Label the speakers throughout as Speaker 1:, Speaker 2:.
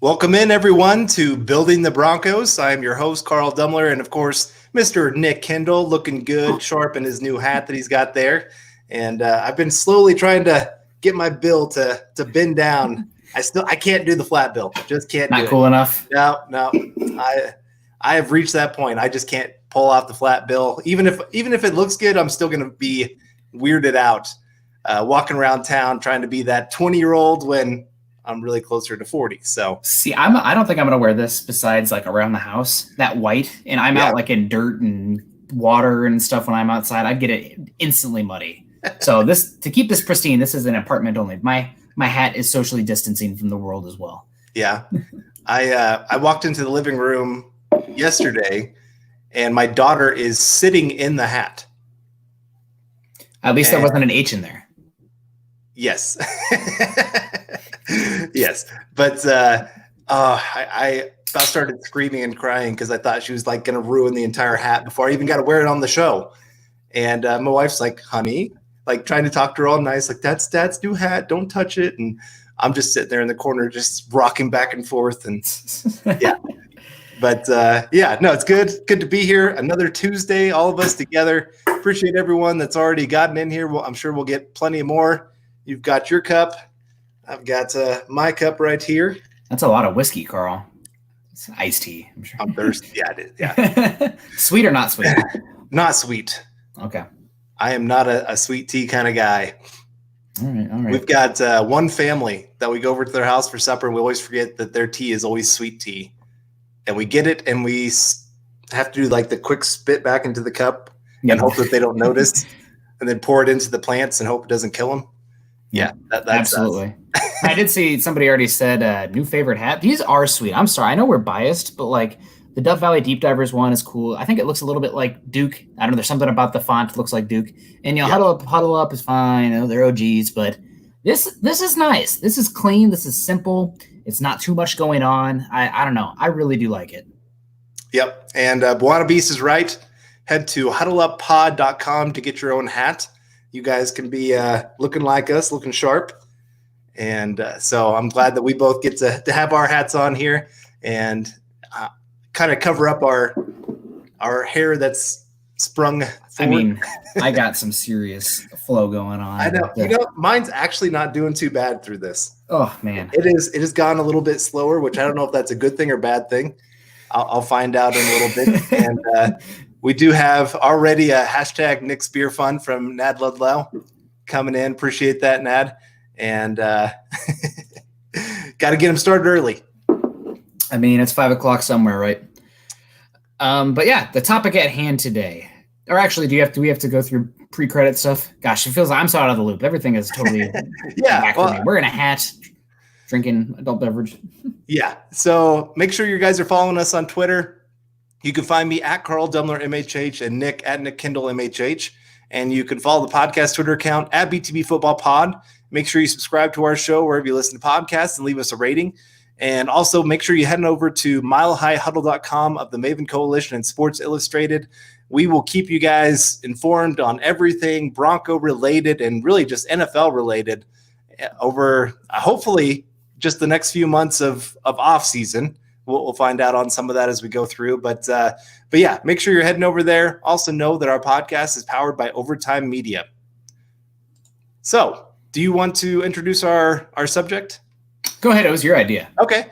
Speaker 1: Welcome in, everyone, to Building the Broncos. I am your host, Carl Dumler, and, of course, Mr. Nick Kendell, looking good, sharp in his new hat that he's got there. And I've been slowly trying to get my bill to bend down. I can't do the flat bill. Just can't do it.
Speaker 2: Not cool enough?
Speaker 1: No. I have reached that point. I just can't pull off the flat bill. Even if it looks good, I'm still going to be weirded out walking around town trying to be that 20-year-old when I'm really closer to 40. So
Speaker 2: see, I don't think I'm gonna wear this besides like around the house, that white, and I'm out like in dirt and water and stuff when I'm outside. I'd get it instantly muddy. So to keep this pristine, this is an apartment only. My hat is socially distancing from the world as well.
Speaker 1: Yeah. I walked into the living room yesterday and my daughter is sitting in the hat.
Speaker 2: At least there wasn't an H in there.
Speaker 1: Yes. Yes. But I about started screaming and crying because I thought she was like going to ruin the entire hat before I even got to wear it on the show. And my wife's like, honey, like trying to talk to her all nice, like that's Dad's new hat. Don't touch it. And I'm just sitting there in the corner, just rocking back and forth. And yeah. But no, it's good. Good to be here. Another Tuesday, all of us together. Appreciate everyone that's already gotten in here. Well, I'm sure we'll get plenty more. You've got your cup. I've got my cup right here.
Speaker 2: That's a lot of whiskey, Carl. It's iced tea, I'm sure.
Speaker 1: I'm thirsty. Yeah, it is. Yeah.
Speaker 2: Sweet or not sweet?
Speaker 1: Not sweet.
Speaker 2: Okay.
Speaker 1: I am not a sweet tea kind of guy.
Speaker 2: All right.
Speaker 1: We've got one family that we go over to their house for supper, and we always forget that their tea is always sweet tea. And we get it, and we have to do like the quick spit back into the cup and hope that they don't notice, and then pour it into the plants and hope it doesn't kill them. Yeah, that's
Speaker 2: absolutely. I did see somebody already said new favorite hat. These are sweet. I'm sorry. I know we're biased, but like the Dove Valley Deep Divers one is cool. I think it looks a little bit like Duke. I don't know. There's something about the font that looks like Duke. And Huddle Up is fine. You know, they're OGs, but this is nice. This is clean. This is simple. It's not too much going on. I don't know. I really do like it.
Speaker 1: Yep. And Buana Beast is right. Head to huddleuppod.com to get your own hat. You guys can be looking like us, looking sharp. And so I'm glad that we both get to have our hats on here and kind of cover up our hair that's sprung forward.
Speaker 2: I mean, I got some serious flow going on.
Speaker 1: I know. Mine's actually not doing too bad through this.
Speaker 2: Oh, man.
Speaker 1: It has gone a little bit slower, which I don't know if that's a good thing or bad thing. I'll find out in a little bit. And we do have already a hashtag Nick's Beer Fund from Nad Ludlow coming in. Appreciate that, Nad. And got to get him started early.
Speaker 2: I mean, it's 5:00 somewhere, right? But yeah, the topic at hand today. Or actually, do we have to go through pre-credit stuff? Gosh, it feels like I'm so out of the loop. Everything is totally back for me. We're in a hat, drinking adult beverage.
Speaker 1: Yeah. So make sure you guys are following us on Twitter. You can find me at Carl Dumler MHH and Nick at Nick Kendell MHH. And you can follow the podcast Twitter account at BTB Football Pod. Make sure you subscribe to our show wherever you listen to podcasts and leave us a rating. And also make sure you head over to milehighhuddle.com of the Maven Coalition and Sports Illustrated. We will keep you guys informed on everything Bronco related and really just NFL related over hopefully just the next few months of off season. We'll find out on some of that as we go through. But yeah, make sure you're heading over there. Also know that our podcast is powered by Overtime Media. So do you want to introduce our subject?
Speaker 2: Go ahead. It was your idea.
Speaker 1: Okay.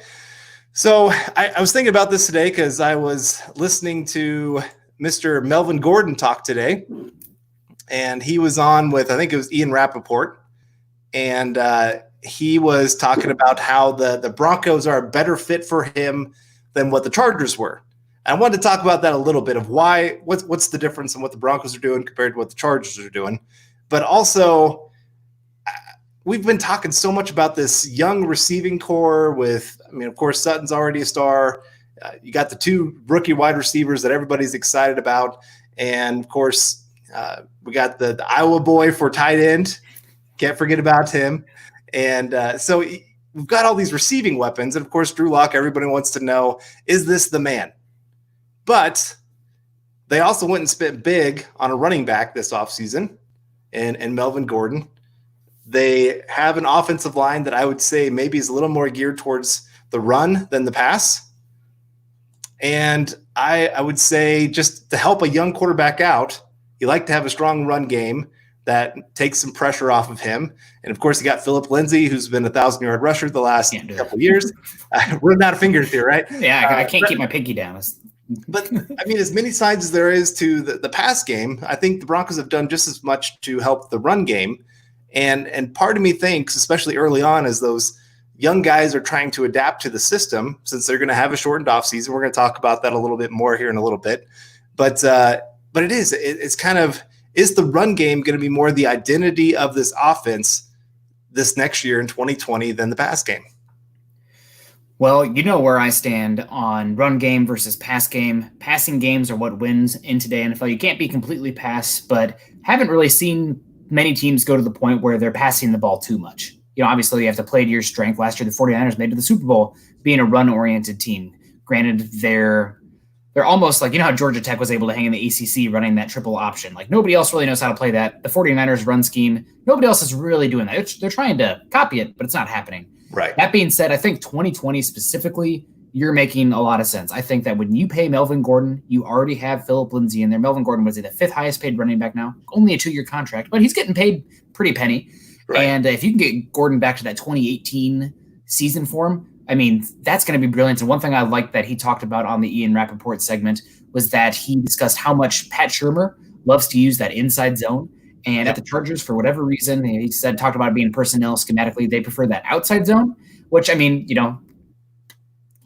Speaker 1: So I was thinking about this today because I was listening to Mr. Melvin Gordon talk today. And he was on with, I think it was Ian Rappaport. And he was talking about how the Broncos are a better fit for him than what the Chargers were. And I wanted to talk about that a little bit of what's the difference in what the Broncos are doing compared to what the Chargers are doing. But also, we've been talking so much about this young receiving core with, I mean, of course, Sutton's already a star. You got the two rookie wide receivers that everybody's excited about. And, of course, we got the Iowa boy for tight end. Can't forget about him. And so we've got all these receiving weapons. And, of course, Drew Lock, everybody wants to know, is this the man? But they also went and spent big on a running back this offseason and Melvin Gordon. They have an offensive line that I would say maybe is a little more geared towards the run than the pass. And I would say just to help a young quarterback out, you like to have a strong run game that takes some pressure off of him. And of course, you got Philip Lindsay, who's been 1,000-yard rusher the last couple of years. We're not fingers here, right?
Speaker 2: Yeah, I can't keep my pinky down.
Speaker 1: But I mean, as many sides as there is to the pass game, I think the Broncos have done just as much to help the run game. And part of me thinks, especially early on, as those young guys are trying to adapt to the system, since they're going to have a shortened offseason. We're going to talk about that a little bit more here in a little bit. But it's kind of, is the run game going to be more the identity of this offense this next year in 2020 than the pass game?
Speaker 2: Well, you know where I stand on run game versus pass game. Passing games are what wins in today's NFL. You can't be completely pass, but haven't really seen many teams go to the point where they're passing the ball too much. You know, obviously you have to play to your strength. Last year, the 49ers made it to the Super Bowl being a run-oriented team. Granted, they're almost like, you know how Georgia Tech was able to hang in the ACC running that triple option. Like, nobody else really knows how to play that. The 49ers run scheme, nobody else is really doing that. They're trying to copy it, but it's not happening.
Speaker 1: Right.
Speaker 2: That being said, I think 2020 specifically, you're making a lot of sense. I think that when you pay Melvin Gordon, you already have Philip Lindsay in there. Melvin Gordon was the 5th highest paid running back now, only a 2-year contract, but he's getting paid pretty penny. Right. And if you can get Gordon back to that 2018 season form, I mean, that's going to be brilliant. And one thing I liked that he talked about on the Ian Rappaport segment was that he discussed how much Pat Shurmur loves to use that inside zone. And at the Chargers, for whatever reason, he talked about it being personnel schematically, they prefer that outside zone, which, I mean, you know,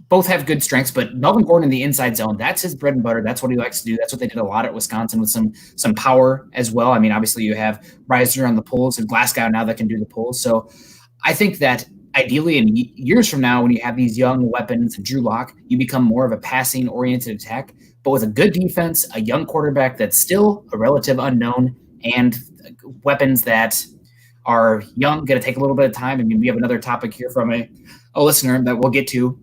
Speaker 2: both have good strengths, but Melvin Gordon in the inside zone, that's his bread and butter. That's what he likes to do. That's what they did a lot at Wisconsin with some power as well. I mean, obviously you have Reisner on the pulls and Glasgow now that can do the pulls. So I think that ideally in years from now, when you have these young weapons and Drew Lock, you become more of a passing-oriented attack, but with a good defense, a young quarterback that's still a relative unknown, and weapons that are young, going to take a little bit of time. I mean, we have another topic here from a listener that we'll get to.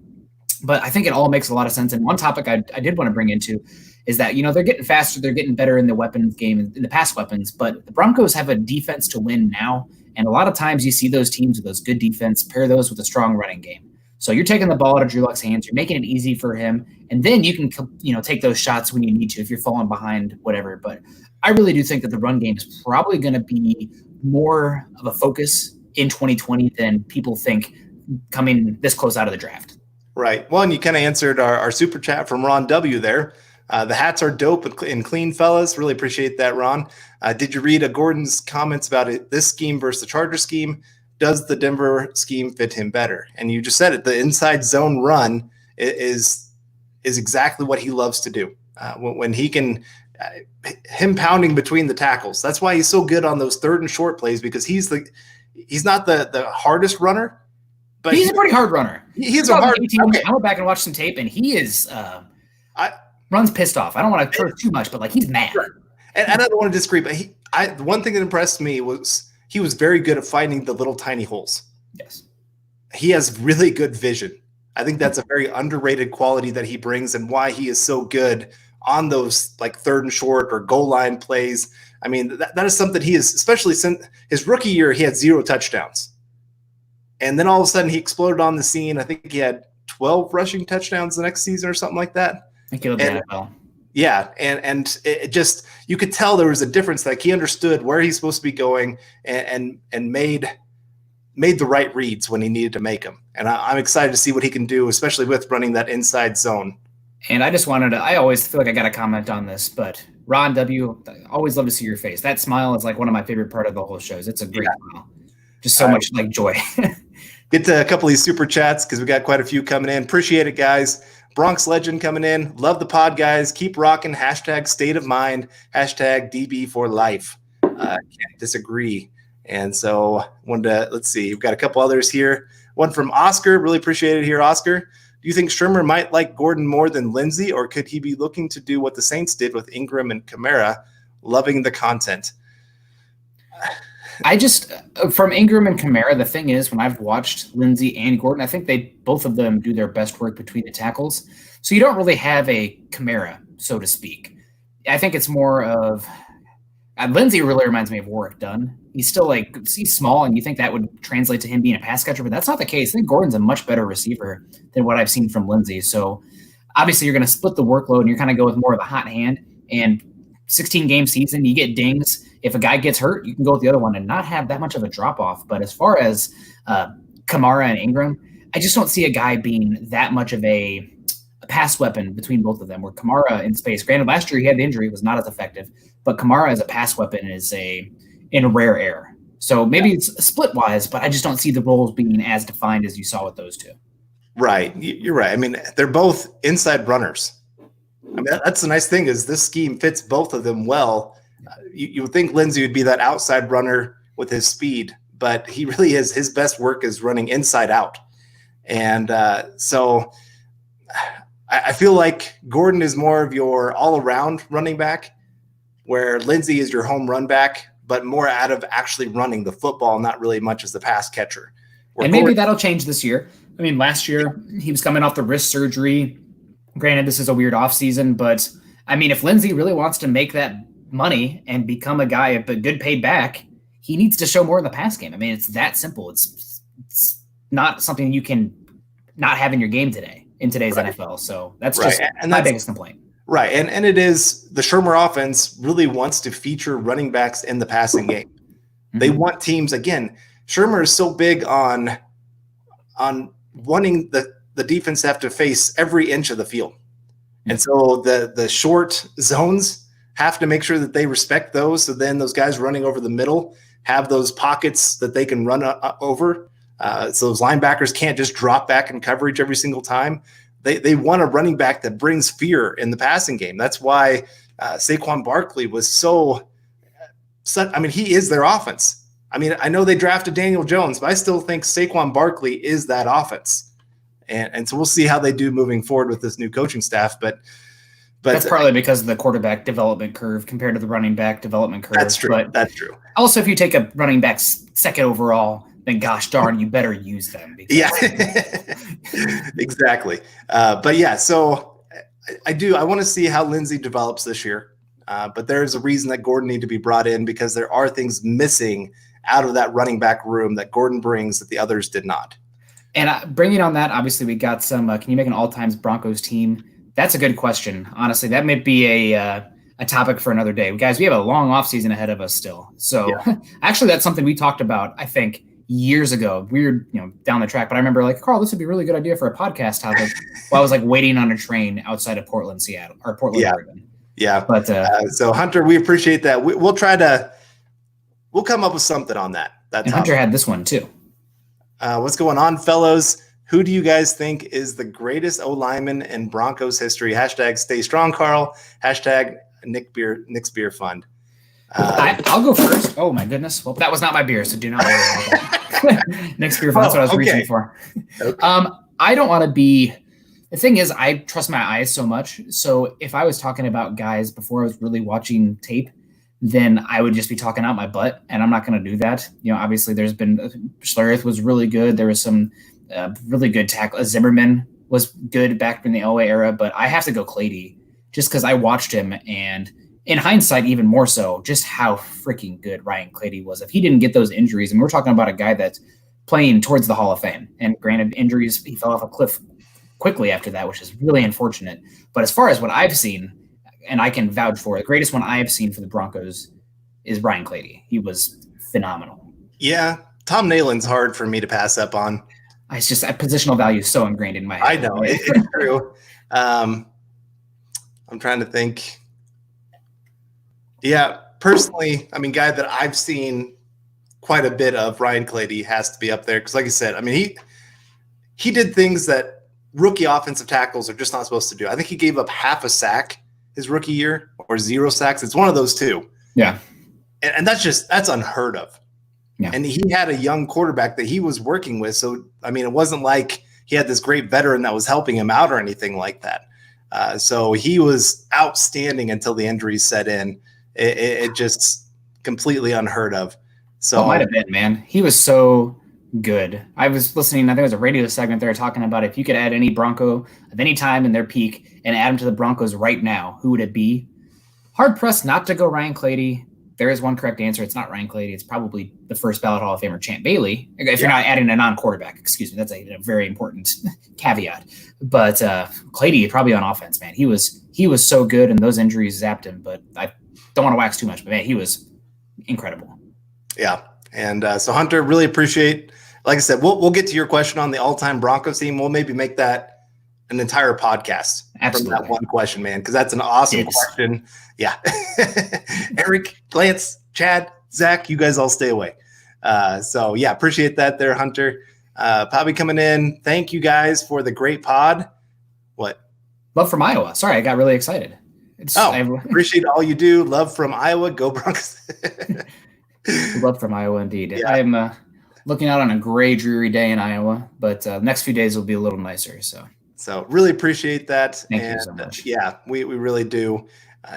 Speaker 2: But I think it all makes a lot of sense. And one topic I did want to bring into is that, you know, they're getting faster, they're getting better in the weapons game, in the pass weapons, but the Broncos have a defense to win now. And a lot of times you see those teams with those good defense, pair those with a strong running game. So you're taking the ball out of Drew Lock's hands, you're making it easy for him, and then you can, you know, take those shots when you need to if you're falling behind, whatever. But I really do think that the run game is probably going to be more of a focus in 2020 than people think coming this close out of the draft.
Speaker 1: Right. Well, and you kind of answered our super chat from Ron W. there. The hats are dope and clean, fellas. Really appreciate that, Ron. Did you read Gordon's comments about it? This scheme versus the Charger scheme? Does the Denver scheme fit him better? And you just said it. The inside zone run is exactly what he loves to do. When he can, him pounding between the tackles. That's why he's so good on those 3rd and short plays, because he's not the hardest runner. But
Speaker 2: he's a pretty hard runner.
Speaker 1: He's a hard.
Speaker 2: Okay. I went back and watched some tape, and he is runs pissed off. I don't want to curse too much, but like he's mad.
Speaker 1: Sure. And I don't want to disagree, but the one thing that impressed me was he was very good at finding the little tiny holes.
Speaker 2: Yes,
Speaker 1: he has really good vision. I think that's a very underrated quality that he brings, and why he is so good on those like 3rd and short or goal line plays. I mean, that is something he is, especially since his rookie year, he had 0 touchdowns. And then all of a sudden he exploded on the scene. I think he had 12 rushing touchdowns the next season or something like that.
Speaker 2: I think it'll be NFL.
Speaker 1: Yeah. And it just, you could tell there was a difference. Like he understood where he's supposed to be going and made the right reads when he needed to make them. And I'm excited to see what he can do, especially with running that inside zone.
Speaker 2: And I just wanted to, I always feel like I got to comment on this, but Ron W., I always love to see your face. That smile is like one of my favorite part of the whole shows. It's a great smile. Just so much like joy.
Speaker 1: Get to a couple of these super chats because we got quite a few coming in. Appreciate it, guys. Bronx Legend coming in. Love the pod, guys. Keep rocking. # state of mind. # DB for life. Can't disagree. And so let's see. We've got a couple others here. One from Oscar. Really appreciate it here, Oscar. Do you think Shurmur might like Gordon more than Lindsay, or could he be looking to do what the Saints did with Ingram and Kamara? Loving the content.
Speaker 2: I just, from Ingram and Kamara, the thing is, when I've watched Lindsay and Gordon, I think both of them do their best work between the tackles. So you don't really have a Kamara, so to speak. I think it's more of Lindsay really reminds me of Warwick Dunn he's still like he's small, and you think that would translate to him being a pass catcher, but that's not the case. I think Gordon's a much better receiver than what I've seen from Lindsey. So obviously, you're going to split the workload, and you're kind of go with more of a hot hand. And 16-game season, you get dings. If a guy gets hurt, you can go with the other one and not have that much of a drop off. But as far as Kamara and Ingram, I just don't see a guy being that much of a pass weapon between both of them. Where Kamara in space, granted, last year he had the injury, was not as effective, but Kamara as a pass weapon is in a rare air. So maybe it's split wise, but I just don't see the roles being as defined as you saw with those two.
Speaker 1: Right, you're right. I mean, they're both inside runners. I mean, that's the nice thing is this scheme fits both of them well. You would think Lindsey would be that outside runner with his speed, but he really is. His best work is running inside out. And so I feel like Gordon is more of your all-around running back, where Lindsey is your home run back, but more out of actually running the football, not really much as the pass catcher.
Speaker 2: And maybe that'll change this year. I mean, last year he was coming off the wrist surgery. Granted, this is a weird offseason, but I mean, if Lindsey really wants to make that money and become a guy, a good paid back, he needs to show more in the pass game. I mean, it's that simple. It's not something you can not have in your game today in today's NFL. So that's just my biggest complaint.
Speaker 1: Right. And it is the Shermer offense really wants to feature running backs in the passing game. Mm-hmm. They want teams, again, Shermer is so big on wanting the defense to have to face every inch of the field. And so the short zones have to make sure that they respect those. So then those guys running over the middle have those pockets that they can run over. So those linebackers can't just drop back in coverage every single time. They want a running back that brings fear in the passing game. That's why Saquon Barkley was he is their offense. I mean, I know they drafted Daniel Jones, but I still think Saquon Barkley is that offense. And so we'll see how they do moving forward with this new coaching staff. But
Speaker 2: that's partly because of the quarterback development curve compared to the running back development curve.
Speaker 1: That's true.
Speaker 2: But
Speaker 1: that's true.
Speaker 2: Also, if you take a running back second overall, then gosh darn, you better use them.
Speaker 1: Yeah, exactly. But yeah, so I want to see how Lindsey develops this year. But there's a reason that Gordon need to be brought in, because there are things missing out of that running back room that Gordon brings that the others did not.
Speaker 2: And bringing on that, obviously we got some, can you make an all-time Broncos team? That's a good question. Honestly, that might be a topic for another day. Guys, we have a long offseason ahead of us still. So actually that's something we talked about, I think, years ago. We were down the track, but I remember like, Carl, this would be a really good idea for a podcast topic while I was like waiting on a train outside of Portland, Oregon.
Speaker 1: Yeah.
Speaker 2: But
Speaker 1: so Hunter, we appreciate that. We'll come up with something on that.
Speaker 2: And Hunter had this one too.
Speaker 1: What's going on, fellows? Who do you guys think is the greatest O-lineman in Broncos history? Hashtag stay strong, Carl. Hashtag Nick's Beer Fund.
Speaker 2: I'll go first. Oh, my goodness. Well, that was not my beer, so do not worry about that. Nick's Beer Fund. That's what I was reaching for. Okay. I don't want to be – the thing is, I trust my eyes so much. So if I was talking about guys before I was really watching tape, then I would just be talking out my butt, and I'm not going to do that. Obviously there's been Schlereth was really good. There was some really good tackle. Zimmerman was good back in the Elway era, but I have to go Clady just because I watched him, and in hindsight, even more so, just how freaking good Ryan Clady was. If he didn't get those injuries, and we're talking about a guy that's playing towards the Hall of Fame, and granted injuries, he fell off a cliff quickly after that, which is really unfortunate. But as far as what I've seen, and I can vouch for it, the greatest one I have seen for the Broncos is Ryan Clady. He was phenomenal.
Speaker 1: Yeah, Tom Nayland's hard for me to pass up on.
Speaker 2: It's just that positional value is so ingrained in my head.
Speaker 1: I know, it's true. I'm trying to think. Yeah, personally, I mean, guy that I've seen quite a bit of, Ryan Clady has to be up there. Because like I said, I mean, he did things that rookie offensive tackles are just not supposed to do. I think he gave up half a sack his rookie year, or 0 sacks. It's one of those two.
Speaker 2: Yeah.
Speaker 1: And that's unheard of. Yeah. And he had a young quarterback that he was working with. So, I mean, it wasn't like he had this great veteran that was helping him out or anything like that. So he was outstanding until the injuries set in. It just completely unheard of. So
Speaker 2: it might have been, man. He was so good. I was listening, I think it was a radio segment they were talking about if you could add any Bronco of any time in their peak and add him to the Broncos right now, who would it be? Hard pressed not to go Ryan Clady, there is one correct answer. It's not Ryan Clady. It's probably the first ballot Hall of Famer, Champ Bailey. If you're not adding a non-quarterback, excuse me, that's a very important caveat. But Clady probably on offense, man. He was so good, and those injuries zapped him. But I don't want to wax too much, but man, he was incredible.
Speaker 1: Yeah, and so Hunter, really appreciate. Like I said, we'll get to your question on the all-time Broncos team. We'll maybe make that an entire podcast.
Speaker 2: Absolutely.
Speaker 1: From that one question, man, because that's an awesome question. Yeah. Eric, Lance, Chad, Zach, you guys all stay away. So, yeah, appreciate that there, Hunter. Probably coming in. Thank you guys for the great pod. What?
Speaker 2: Love from Iowa. Sorry, I got really excited.
Speaker 1: Appreciate all you do. Love from Iowa. Go Broncos.
Speaker 2: Love from Iowa, indeed.
Speaker 1: Yeah.
Speaker 2: I'm looking out on a gray, dreary day in Iowa, but next few days will be a little nicer. So
Speaker 1: really appreciate that.
Speaker 2: Thank you so much.
Speaker 1: Yeah, we really do.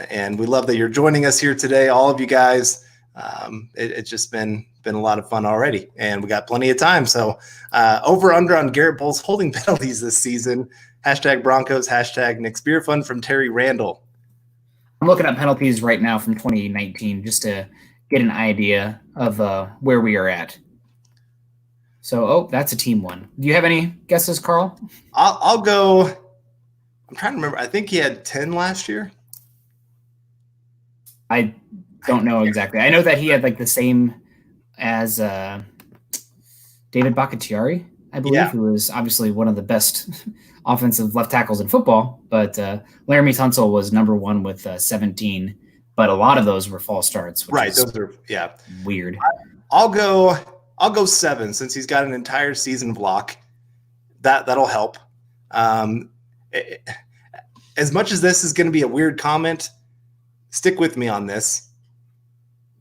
Speaker 1: And we love that you're joining us here today, all of you guys. It's just been a lot of fun already, and we got plenty of time. So over under on Garrett Bowles holding penalties this season. Hashtag Broncos, hashtag Nick's Beer Fund from Terry Randall.
Speaker 2: I'm looking at penalties right now from 2019 just to get an idea of where we are at. So, that's a team one. Do you have any guesses, Carl?
Speaker 1: I'll go. I'm trying to remember. I think he had 10 last year.
Speaker 2: I don't know exactly. I know that he had like the same as David Bakhtiari, I believe, who was obviously one of the best offensive left tackles in football. But Laramie Tunsil was number one with 17. But a lot of those were false starts.
Speaker 1: Right. Those are
Speaker 2: weird.
Speaker 1: I'll go 7 since he's got an entire season block. That'll help. As much as this is going to be a weird comment, stick with me on this.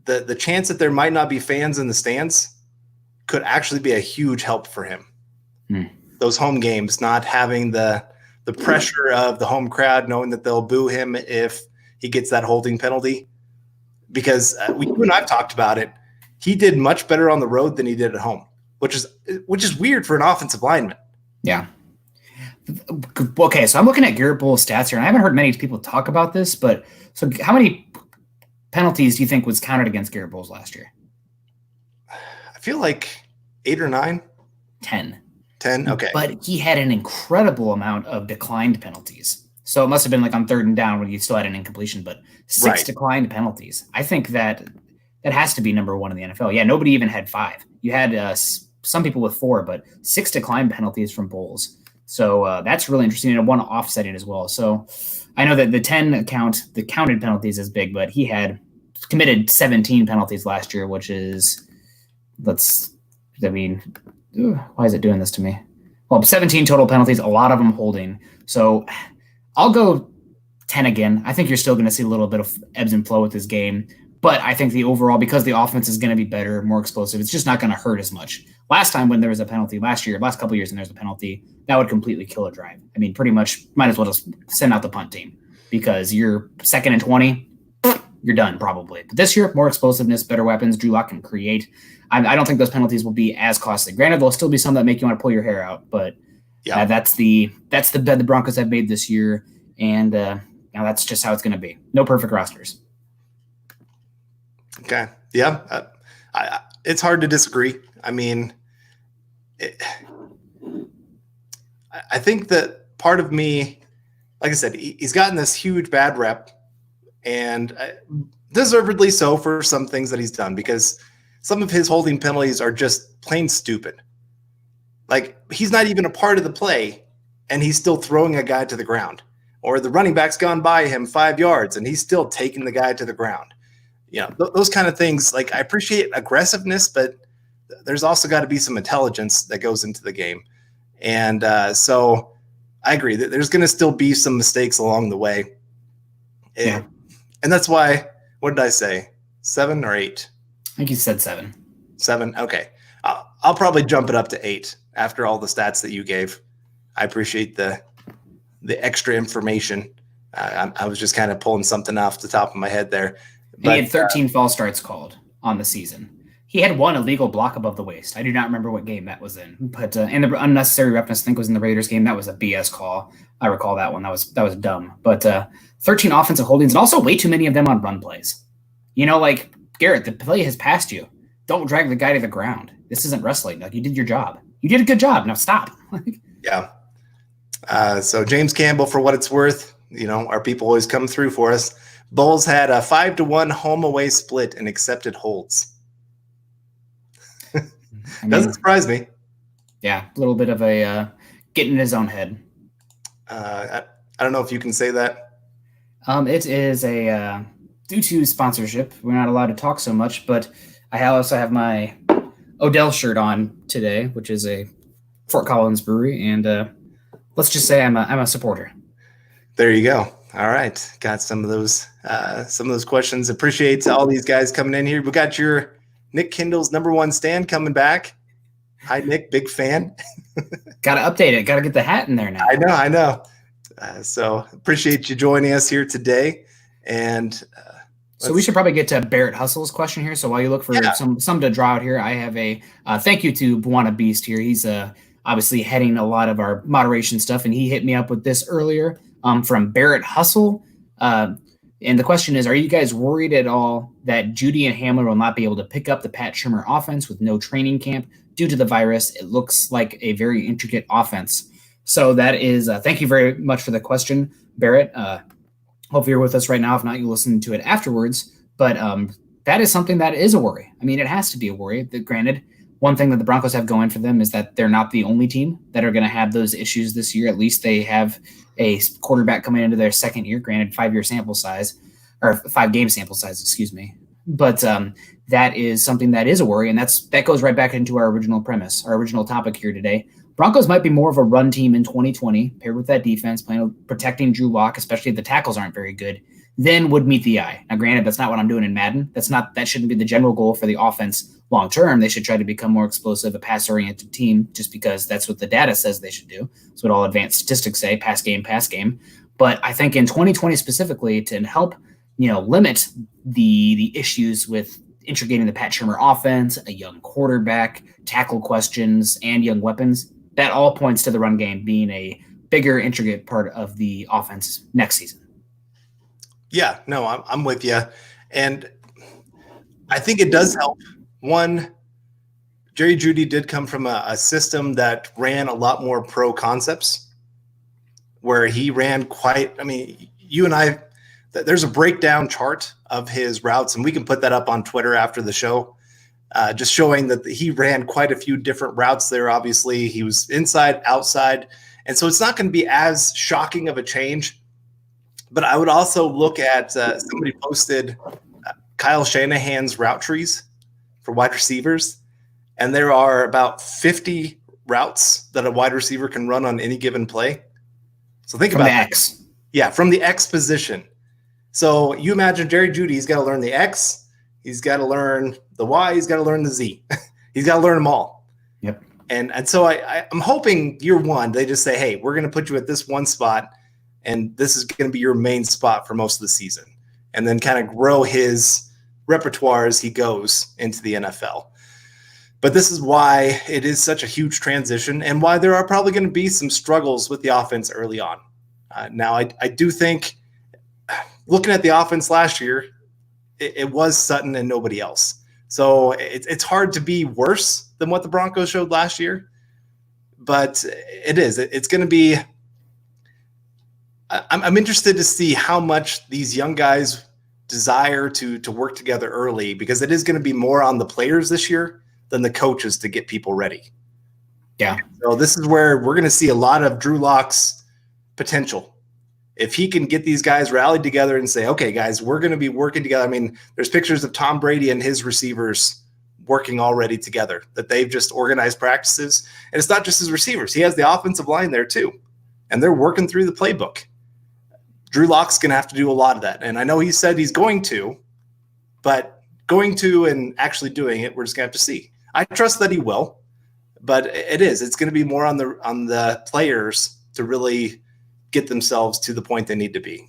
Speaker 1: The chance that there might not be fans in the stands could actually be a huge help for him. Those home games, not having the pressure of the home crowd, knowing that they'll boo him if he gets that holding penalty. Because you and I've talked about it. He did much better on the road than he did at home, which is weird for an offensive lineman.
Speaker 2: Yeah. Okay, so I'm looking at Garrett Bowles' stats here, and I haven't heard many people talk about this, but so how many penalties do you think was counted against Garrett Bowles last year?
Speaker 1: I feel like 8 or 9.
Speaker 2: 10.
Speaker 1: 10, okay.
Speaker 2: But he had an incredible amount of declined penalties. So it must have been like on 3rd and down when you still had an incompletion, but 6 declined penalties. I think that has to be number one in the NFL. Yeah, nobody even had 5. You had some people with 4, but 6 declined penalties from Bowles. So that's really interesting, and one offsetting as well. So I know that the 10 the counted penalties is big, but he had committed 17 penalties last year, which is, why is it doing this to me? Well, 17 total penalties, a lot of them holding. So I'll go 10 again. I think you're still going to see a little bit of ebbs and flow with this game. But I think the overall, because the offense is going to be better, more explosive, it's just not going to hurt as much. Last time when there was a penalty last couple of years and there's a penalty, that would completely kill a drive. I mean, pretty much might as well just send out the punt team because you're 2nd and 20, you're done probably. But this year, more explosiveness, better weapons, Drew Lock can create. I don't think those penalties will be as costly. Granted, there'll still be some that make you want to pull your hair out, but that's the bet the Broncos have made this year, and that's just how it's going to be. No perfect rosters.
Speaker 1: Okay. Yeah. It's hard to disagree. I mean, I think that part of me, like I said, he's gotten this huge bad rep, and deservedly so for some things that he's done, because some of his holding penalties are just plain stupid. Like, he's not even a part of the play, and he's still throwing a guy to the ground. Or the running back's gone by him 5 yards, and he's still taking the guy to the ground. Those kind of things. Like, I appreciate aggressiveness, but there's also got to be some intelligence that goes into the game. And so I agree that there's going to still be some mistakes along the way. And that's why, what did I say? 7 or 8?
Speaker 2: I think you said 7.
Speaker 1: 7? Okay. I'll probably jump it up to 8 after all the stats that you gave. I appreciate the extra information. I was just kind of pulling something off the top of my head there.
Speaker 2: But he had 13 false starts called on the season. He had 1 illegal block above the waist. I do not remember what game that was in, but and the unnecessary roughness, I think, was in the Raiders game. That was a BS call. I recall that one. That was dumb. But 13 offensive holdings, and also way too many of them on run plays. Garrett, the play has passed you. Don't drag the guy to the ground. This isn't wrestling. Like, you did your job. You did a good job. Now stop.
Speaker 1: Yeah. So James Campbell, for what it's worth, our people always come through for us. Bulls had a 5-1 home away split and accepted holds. Doesn't surprise me.
Speaker 2: Yeah, a little bit of a getting in his own head.
Speaker 1: I don't know if you can say that.
Speaker 2: It is a due to sponsorship, we're not allowed to talk so much, but I also have my Odell shirt on today, which is a Fort Collins brewery, and let's just say I'm a supporter.
Speaker 1: There you go. All right, got some of those questions. Appreciate all these guys coming in here. We got your Nick Kendall's #1 stand coming back. Hi, Nick, big fan.
Speaker 2: Got to update it. Got to get the hat in there now.
Speaker 1: I know. So appreciate you joining us here today. And
Speaker 2: so we should probably get to Barrett Hustle's question here. So while you look for some to draw out here, I have a thank you to Buana Beast here. He's obviously heading a lot of our moderation stuff, and he hit me up with this earlier from Barrett Hustle. And the question is, are you guys worried at all that Judy and Hamler will not be able to pick up the Pat Shurmur offense with no training camp due to the virus? It looks like a very intricate offense. So that is, thank you very much for the question, Barrett. Hope you're with us right now. If not, you'll listen to it afterwards. But that is something that is a worry. I mean, it has to be a worry. Granted, one thing that the Broncos have going for them is that they're not the only team that are going to have those issues this year. At least they have a quarterback coming into their second year, granted 5-year sample size, or 5-game sample size, excuse me. But that is something that is a worry, and that goes right back into our original premise, our original topic here today. Broncos might be more of a run team in 2020, paired with that defense, protecting Drew Lock, especially if the tackles aren't very good, then would meet the eye. Now, granted, that's not what I'm doing in Madden. That shouldn't be the general goal for the offense long term. They should try to become more explosive, a pass-oriented team, just because that's what the data says they should do. That's what all advanced statistics say, pass game. But I think in 2020 specifically, to help limit the issues with integrating the Pat Shurmur offense, a young quarterback, tackle questions, and young weapons, that all points to the run game being a bigger, intricate part of the offense next season.
Speaker 1: Yeah, no, I'm with you. And I think it does help. One, Jerry Jeudy did come from a system that ran a lot more pro concepts, where he ran you and I, there's a breakdown chart of his routes, and we can put that up on Twitter after the show. Just showing that he ran quite a few different routes there. Obviously, he was inside, outside. And so it's not going to be as shocking of a change. But I would also look at somebody posted Kyle Shanahan's route trees for wide receivers. And there are about 50 routes that a wide receiver can run on any given play. So think about
Speaker 2: the X.
Speaker 1: Yeah, from the X position. So you imagine Jerry Jeudy, he's got to learn the X. He's got to learn the Y. He's got to learn the Z. He's got to learn them all.
Speaker 2: Yep.
Speaker 1: And so I'm hoping year one, they just say, hey, we're going to put you at this one spot, and this is going to be your main spot for most of the season, and then kind of grow his repertoire as he goes into the NFL. But this is why it is such a huge transition, and why there are probably going to be some struggles with the offense early on. Now, I do think, looking at the offense last year, it was Sutton and nobody else. So it's hard to be worse than what the Broncos showed last year, but it is. It's going to be – I'm interested to see how much these young guys desire to work together early, because it is going to be more on the players this year than the coaches to get people ready.
Speaker 2: Yeah.
Speaker 1: So this is where we're going to see a lot of Drew Lock's potential. If he can get these guys rallied together and say, okay, guys, we're going to be working together. I mean, there's pictures of Tom Brady and his receivers working already together, that they've just organized practices. And it's not just his receivers. He has the offensive line there too. And they're working through the playbook. Drew Lock's going to have to do a lot of that. And I know he said he's going to, but going to and actually doing it, we're just going to have to see. I trust that he will, but it's going to be more on the players to really get themselves to the point they need to be.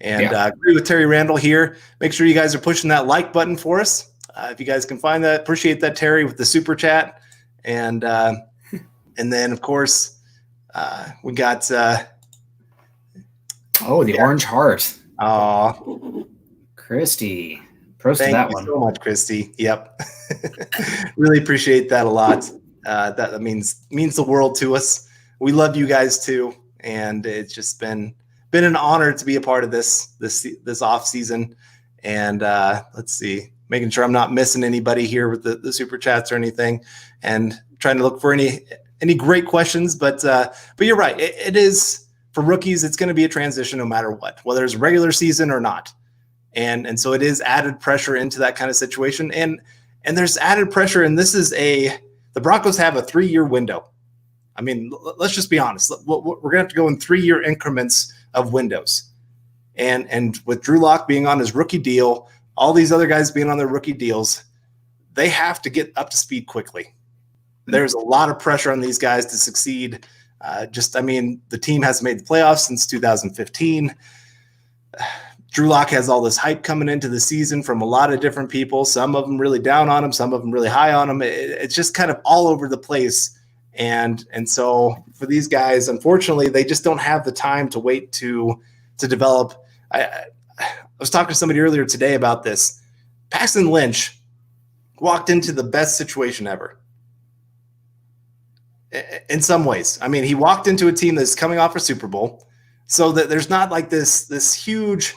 Speaker 1: And agree with Terry Randall here. Make sure you guys are pushing that like button for us. If you guys can find that, appreciate that, Terry, with the super chat. And then, of course, we got the
Speaker 2: orange heart.
Speaker 1: Oh,
Speaker 2: Christy, Pros to
Speaker 1: Thank
Speaker 2: that
Speaker 1: you
Speaker 2: one.
Speaker 1: so much, Christy. Yep. Really appreciate that a lot. That means the world to us. We love you guys too, and it's just been an honor to be a part of this off season. And let's see, making sure I'm not missing anybody here with the super chats or anything, and trying to look for any great questions. But you're right. It is for rookies. It's going to be a transition no matter what, whether it's a regular season or not. And so it is added pressure into that kind of situation. And there's added pressure. And the Broncos have a 3-year window. I mean, let's just be honest. We're going to have to go in 3-year increments of windows. And with Drew Lock being on his rookie deal, all these other guys being on their rookie deals, they have to get up to speed quickly. There's a lot of pressure on these guys to succeed. The team hasn't made the playoffs since 2015. Drew Lock has all this hype coming into the season from a lot of different people. Some of them really down on him, some of them really high on him. It's just kind of all over the place. And so for these guys, unfortunately, they just don't have the time to wait to develop. I was talking to somebody earlier today about this. Paxton Lynch walked into the best situation ever. In some ways. I mean, he walked into a team that's coming off a Super Bowl, so that there's not like this huge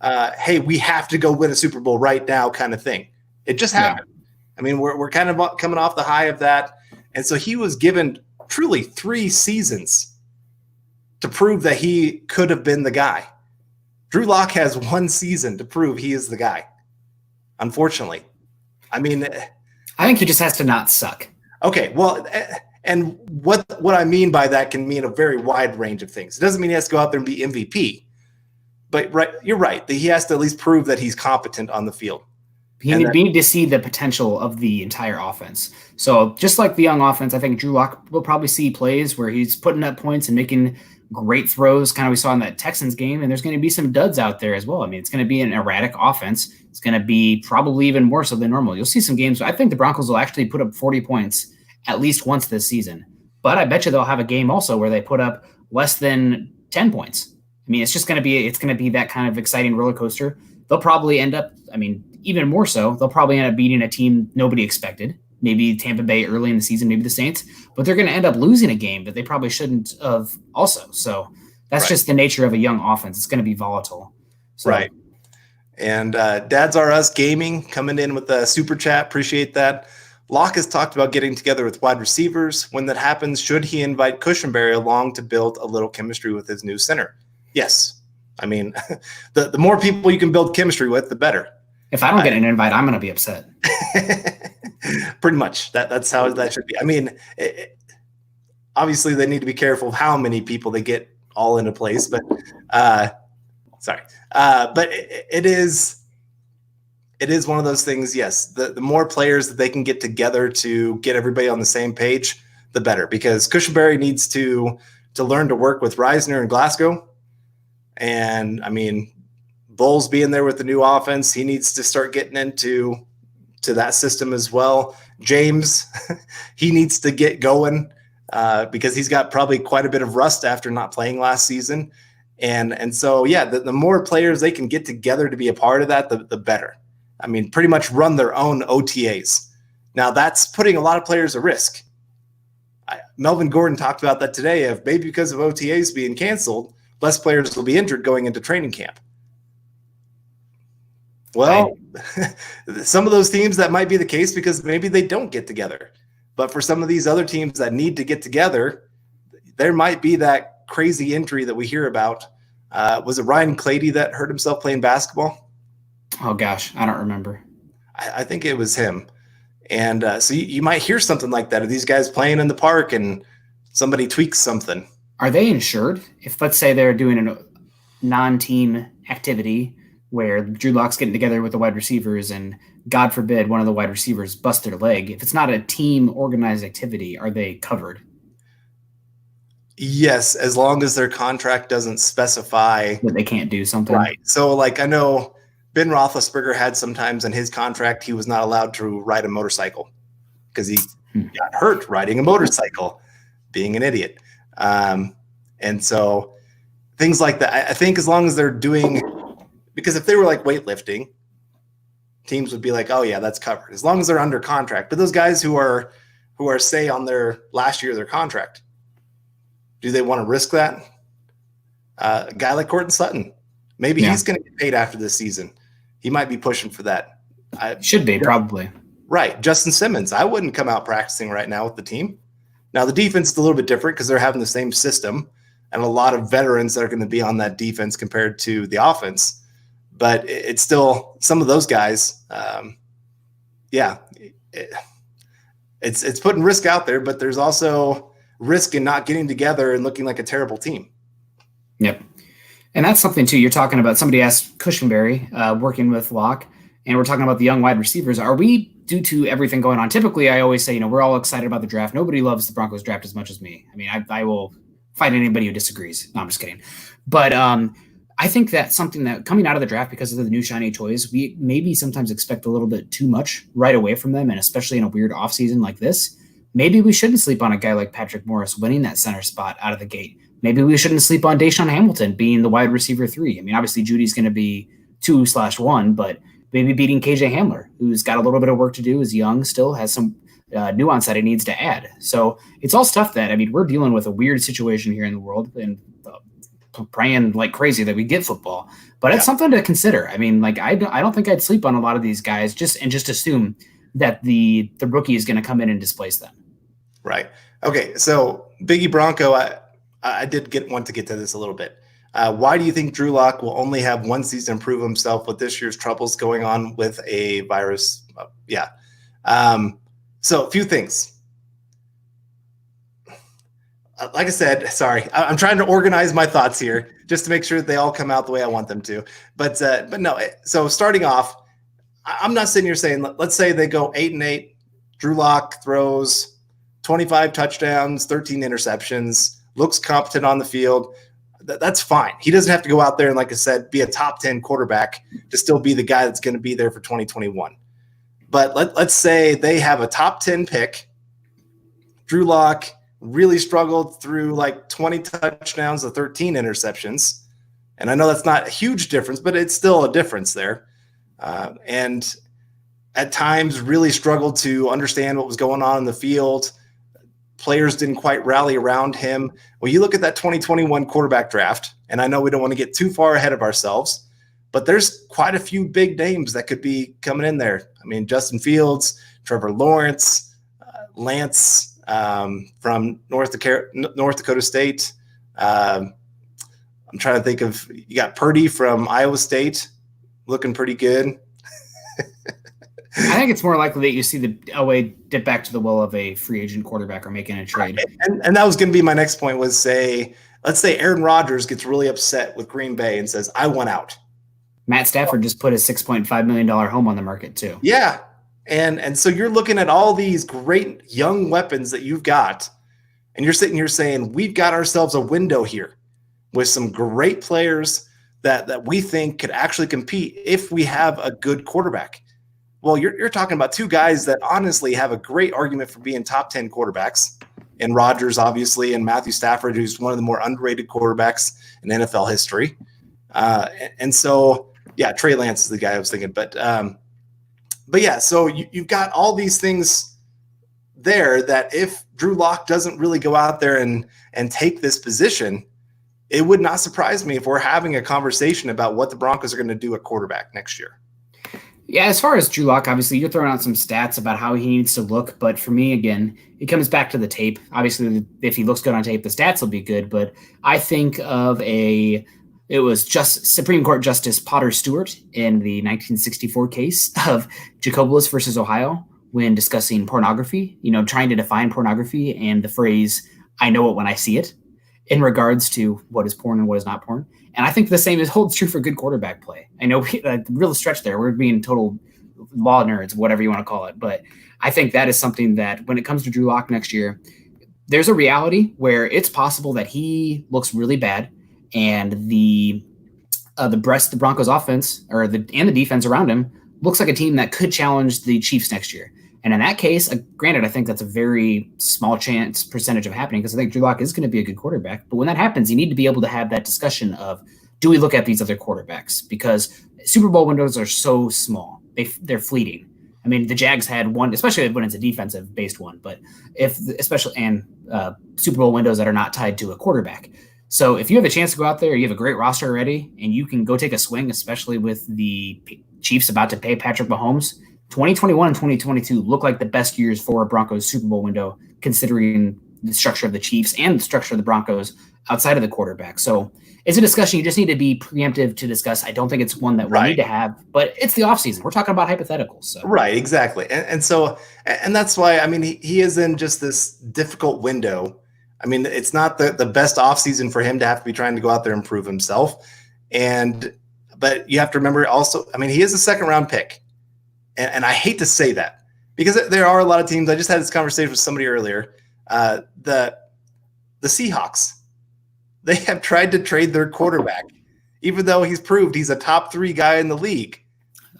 Speaker 1: hey, we have to go win a Super Bowl right now kind of thing. It just happened. Yeah. I mean, we're kind of coming off the high of that. And so he was given truly 3 seasons to prove that he could have been the guy. Drew Lock has 1 season to prove he is the guy, unfortunately. I mean,
Speaker 2: I think he just has to not suck.
Speaker 1: Okay, well, and what I mean by that can mean a very wide range of things. It doesn't mean he has to go out there and be MVP. But you're right. He has to at least prove that he's competent on the field.
Speaker 2: We need to see the potential of the entire offense. So just like the young offense, I think Drew Lock will probably see plays where he's putting up points and making great throws, kind of we saw in that Texans game, and there's going to be some duds out there as well. I mean, it's going to be an erratic offense. It's going to be probably even more so than normal. You'll see some games. I think the Broncos will actually put up 40 points at least once this season. But I bet you they'll have a game also where they put up less than 10 points. I mean, it's going to be that kind of exciting roller coaster. They'll probably end up, even more so, they'll probably end up beating a team nobody expected. Maybe Tampa Bay early in the season, maybe the Saints, but they're going to end up losing a game that they probably shouldn't have also. So that's just the nature of a young offense. It's going to be volatile. So.
Speaker 1: Right. And Dads Are Us Gaming coming in with a super chat. Appreciate that. Locke has talked about getting together with wide receivers. When that happens, should he invite Cushenberry along to build a little chemistry with his new center? Yes. I mean, the more people you can build chemistry with, the better.
Speaker 2: If I don't get an invite, I'm going to be upset.
Speaker 1: Pretty much. That's how that should be. I mean, obviously they need to be careful of how many people they get all into place, but it is one of those things. Yes. The more players that they can get together to get everybody on the same page, the better, because Cushenberry needs to learn to work with Reisner and Glasgow. And Bowles being there with the new offense, he needs to start getting into that system as well. James, he needs to get going because he's got probably quite a bit of rust after not playing last season. And so, yeah, the more players they can get together to be a part of that, the better. Pretty much run their own OTAs. Now, that's putting a lot of players at risk. Melvin Gordon talked about that today. If maybe because of OTAs being canceled, less players will be injured going into training camp. Well, some of those teams that might be the case because maybe they don't get together. But for some of these other teams that need to get together, there might be that crazy injury that we hear about. Was it Ryan Clady that hurt himself playing basketball?
Speaker 2: Oh, gosh, I don't remember.
Speaker 1: I think it was him. And so you might hear something like that of these guys playing in the park and somebody tweaks something.
Speaker 2: Are they insured? If, let's say, they're doing a non-team activity where Drew Lock's getting together with the wide receivers and, God forbid, one of the wide receivers busts their leg. If it's not a team organized activity, are they covered?
Speaker 1: Yes, as long as their contract doesn't specify
Speaker 2: that they can't do something.
Speaker 1: Right. So, I know Ben Roethlisberger had sometimes in his contract he was not allowed to ride a motorcycle because he got hurt riding a motorcycle, being an idiot. And so things like that, I think as long as they're doing, because if they were like weightlifting, teams would be like, oh yeah, that's covered as long as they're under contract. But those guys who are say on their last year of their contract, do they want to risk that? A guy like Courtland Sutton, maybe he's going to get paid after this season. He might be pushing for that.
Speaker 2: Should be, probably.
Speaker 1: Right. Justin Simmons, I wouldn't come out practicing right now with the team. Now, the defense is a little bit different because they're having the same system and a lot of veterans that are going to be on that defense compared to the offense. But it's still some of those guys. It's putting risk out there, but there's also risk in not getting together and looking like a terrible team.
Speaker 2: Yep. And that's something, too. You're talking about, somebody asked Cushenberry working with Locke, and we're talking about the young wide receivers. Are we, due to everything going on? Typically, I always say, we're all excited about the draft. Nobody loves the Broncos draft as much as me. I mean, I will fight anybody who disagrees. No, I'm just kidding. But I think that's something that coming out of the draft, because of the new shiny toys, we maybe sometimes expect a little bit too much right away from them, and especially in a weird offseason like this. Maybe we shouldn't sleep on a guy like Patrick Morris winning that center spot out of the gate. Maybe we shouldn't sleep on Deshaun Hamilton being the wide receiver 3. I mean, obviously Judy's going to be 2/1, but maybe beating KJ Hamler, who's got a little bit of work to do, is young, still has some nuance that he needs to add. So it's all stuff that, we're dealing with a weird situation here in the world, and praying like crazy that we get football. But it's something to consider. I don't think I'd sleep on a lot of these guys just assume that the rookie is going to come in and displace them.
Speaker 1: Right. Okay. So Biggie Bronco, I did want to get to this a little bit. Why do you think Drew Lock will only have one season to prove himself with this year's troubles going on with a virus? So a few things. Like I said, sorry, I'm trying to organize my thoughts here just to make sure that they all come out the way I want them to. But no. So starting off, I'm not sitting here saying, let's say they go 8-8. Drew Lock throws 25 touchdowns, 13 interceptions, looks competent on the field. That's fine. He doesn't have to go out there and, like I said, be a top 10 quarterback to still be the guy that's going to be there for 2021. But let's say they have a top 10 pick. Drew Lock really struggled through like 20 touchdowns to 13 interceptions. And I know that's not a huge difference, but it's still a difference there. And at times really struggled to understand what was going on in the field. Players didn't quite rally around him. Well, you look at that 2021 quarterback draft, and I know we don't want to get too far ahead of ourselves, but there's quite a few big names that could be coming in there. I mean, Justin Fields, Trevor Lawrence, Lance from North Dakota State. I'm trying to think of, you got Purdy from Iowa State looking pretty good.
Speaker 2: I think it's more likely that you see the Elway dip back to the well of a free agent quarterback or making a trade.
Speaker 1: And that was going to be my next point, was let's say Aaron Rodgers gets really upset with Green Bay and says, I want out.
Speaker 2: Matt Stafford just put a $6.5 million home on the market too.
Speaker 1: Yeah. And so you're looking at all these great young weapons that you've got, and you're sitting here saying, we've got ourselves a window here with some great players that we think could actually compete if we have a good quarterback. Well, you're talking about two guys that honestly have a great argument for being top 10 quarterbacks, and Rodgers, obviously, and Matthew Stafford, who's one of the more underrated quarterbacks in NFL history. And so, yeah, Trey Lance is the guy I was thinking. But yeah, so you've got all these things there that if Drew Lock doesn't really go out there and take this position, it would not surprise me if we're having a conversation about what the Broncos are going to do at quarterback next year.
Speaker 2: Yeah, as far as Drew Lock, obviously, you're throwing out some stats about how he needs to look. But for me, again, it comes back to the tape. Obviously, if he looks good on tape, the stats will be good. But I think of it was just Supreme Court Justice Potter Stewart in the 1964 case of Jacobus versus Ohio when discussing pornography, trying to define pornography and the phrase, I know it when I see it, in regards to what is porn and what is not porn. And I think the same holds true for good quarterback play. I know real stretch there. We're being total law nerds, whatever you want to call it. But I think that is something that when it comes to Drew Lock next year, there's a reality where it's possible that he looks really bad and the Broncos offense and the defense around him looks like a team that could challenge the Chiefs next year. And in that case, granted, I think that's a very small chance percentage of happening because I think Drew Lock is going to be a good quarterback. But when that happens, you need to be able to have that discussion of, do we look at these other quarterbacks? Because Super Bowl windows are so small. they're fleeting. I mean, the Jags had one, especially when it's a defensive based one, but Super Bowl windows that are not tied to a quarterback. So if you have a chance to go out there, you have a great roster already, and you can go take a swing, especially with the Chiefs about to pay Patrick Mahomes. 2021 and 2022 look like the best years for a Broncos Super Bowl window, considering the structure of the Chiefs and the structure of the Broncos outside of the quarterback. So it's a discussion you just need to be preemptive to discuss. I don't think it's one that we need to have, but it's the offseason. We're talking about hypotheticals. So.
Speaker 1: Right, exactly. And so that's why, I mean, he is in just this difficult window. I mean, it's not the best offseason for him to have to be trying to go out there and prove himself. But you have to remember also, I mean, he is a second-round pick. And I hate to say that because there are a lot of teams. I just had this conversation with somebody earlier. The Seahawks, they have tried to trade their quarterback, even though he's proved he's a top 3 guy in the league.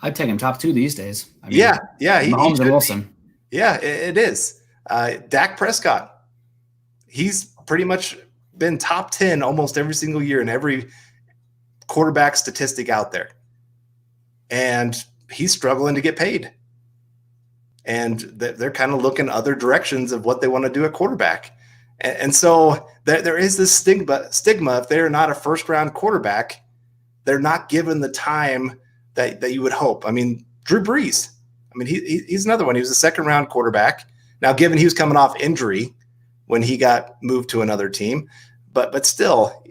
Speaker 2: I'd take him top 2 these days. I mean,
Speaker 1: yeah.
Speaker 2: Mahomes and Wilson.
Speaker 1: Yeah, it is. Dak Prescott, he's pretty much been top 10 almost every single year in every quarterback statistic out there. And he's struggling to get paid. And they're kind of looking other directions of what they want to do at quarterback. And so there is this stigma. If they're not a first-round quarterback, they're not given the time that you would hope. I mean, Drew Brees, I mean, he's another one. He was a second-round quarterback. Now, given he was coming off injury when he got moved to another team, but still,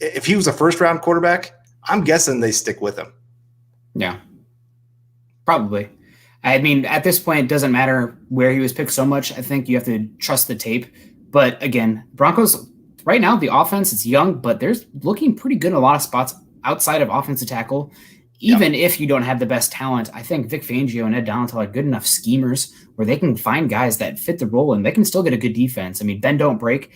Speaker 1: if he was a first-round quarterback, I'm guessing they stick with him.
Speaker 2: Yeah, probably. I mean, at this point, it doesn't matter where he was picked so much. I think you have to trust the tape. But again, Broncos, right now, the offense, it's young, but they're looking pretty good in a lot of spots outside of offensive tackle. Even if you don't have the best talent, I think Vic Fangio and Ed Donatell are good enough schemers where they can find guys that fit the role and they can still get a good defense. I mean, bend, don't break,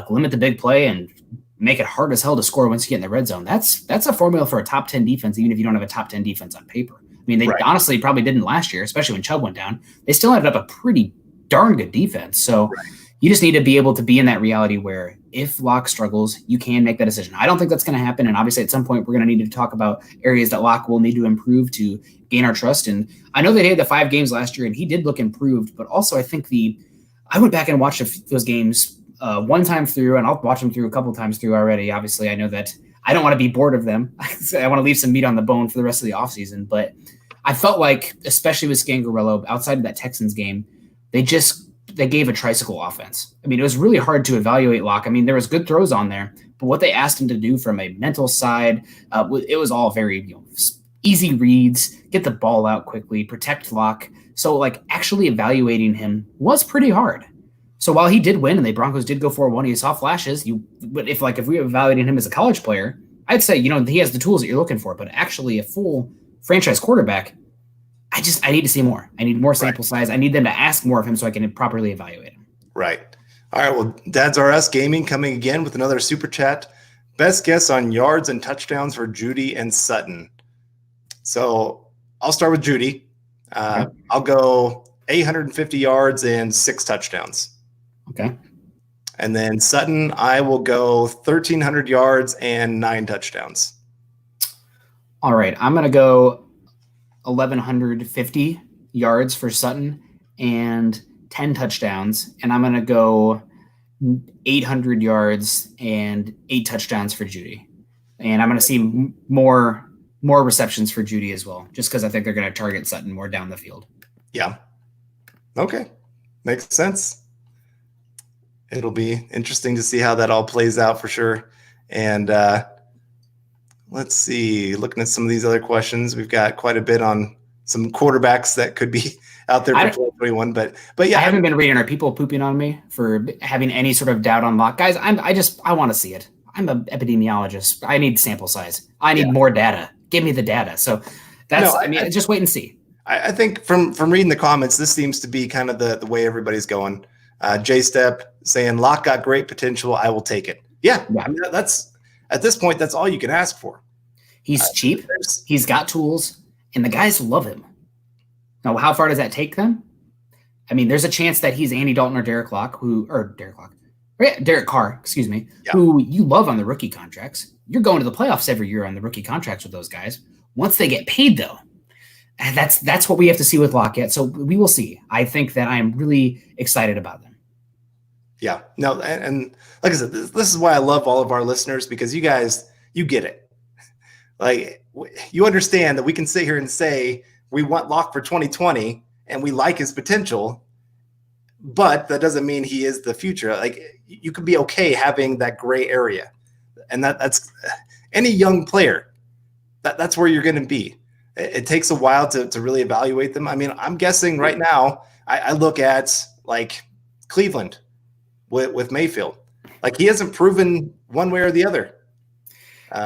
Speaker 2: limit the big play, and make it hard as hell to score once you get in the red zone. That's a formula for a top 10 defense, even if you don't have a top 10 defense on paper. I mean, they honestly probably didn't last year, especially when Chubb went down. They still ended up a pretty darn good defense. So you just need to be able to be in that reality where if Locke struggles, you can make that decision. I don't think that's going to happen. And obviously at some point we're going to need to talk about areas that Locke will need to improve to gain our trust. And I know they had the 5 games last year and he did look improved, but also I think I went back and watched those games one time through, and I'll watch them through a couple times through already. Obviously I know that I don't want to be bored of them. I want to leave some meat on the bone for the rest of the offseason, but I felt like, especially with Scangarello, outside of that Texans game, they gave a tricycle offense. I mean, it was really hard to evaluate Locke. I mean, there was good throws on there, but what they asked him to do from a mental side, it was all very easy reads, get the ball out quickly, protect Locke. So, like, actually evaluating him was pretty hard. So while he did win and the Broncos did go 4-1, he saw flashes. But if we were evaluating him as a college player, I'd say he has the tools that you're looking for. But actually, a full franchise quarterback, I need to see more. I need more sample size. I need them to ask more of him so I can properly evaluate him.
Speaker 1: Right. All right. Well, Dad's RS Gaming coming again with another super chat. Best guess on yards and touchdowns for Judy and Sutton. So I'll start with Judy. I'll go 850 yards and 6 touchdowns.
Speaker 2: Okay.
Speaker 1: And then Sutton, I will go 1,300 yards and 9 touchdowns.
Speaker 2: All right. I'm going to go 1,150 yards for Sutton and 10 touchdowns. And I'm going to go 800 yards and 8 touchdowns for Judy. And I'm going to see more receptions for Judy as well, just because I think they're going to target Sutton more down the field. Yeah.
Speaker 1: Okay. Makes sense. It'll be interesting to see how that all plays out for sure. And let's see, looking at some of these other questions, we've got quite a bit on some quarterbacks that could be out there for 2021. But yeah,
Speaker 2: I haven't been reading. Are people pooping on me for having any sort of doubt on Locke? Guys, I want to see it. I'm an epidemiologist. I need sample size. I need more data. Give me the data. So just wait and see.
Speaker 1: I think from reading the comments, this seems to be kind of the way everybody's going. J-Step saying Locke got great potential. I will take it. Yeah. I mean, that's at this point, that's all you can ask for.
Speaker 2: He's cheap. He's got tools, and the guys love him. Now, how far does that take them? I mean, there's a chance that he's Andy Dalton or Derek Carr, excuse me, who you love on the rookie contracts. You're going to the playoffs every year on the rookie contracts with those guys. Once they get paid, though, And that's what we have to see with Lock yet. So we will see. I think that I am really excited about them.
Speaker 1: Yeah, no, and like I said, this is why I love all of our listeners, because you guys, you get it. Like, you understand that we can sit here and say we want Locke for 2020 and we like his potential, but that doesn't mean he is the future. Like, you could be okay having that gray area, and that's any young player. That's where you're going to be. It takes a while to really evaluate them. I mean, I'm guessing right now, I look at like Cleveland with Mayfield. Like, he hasn't proven one way or the other.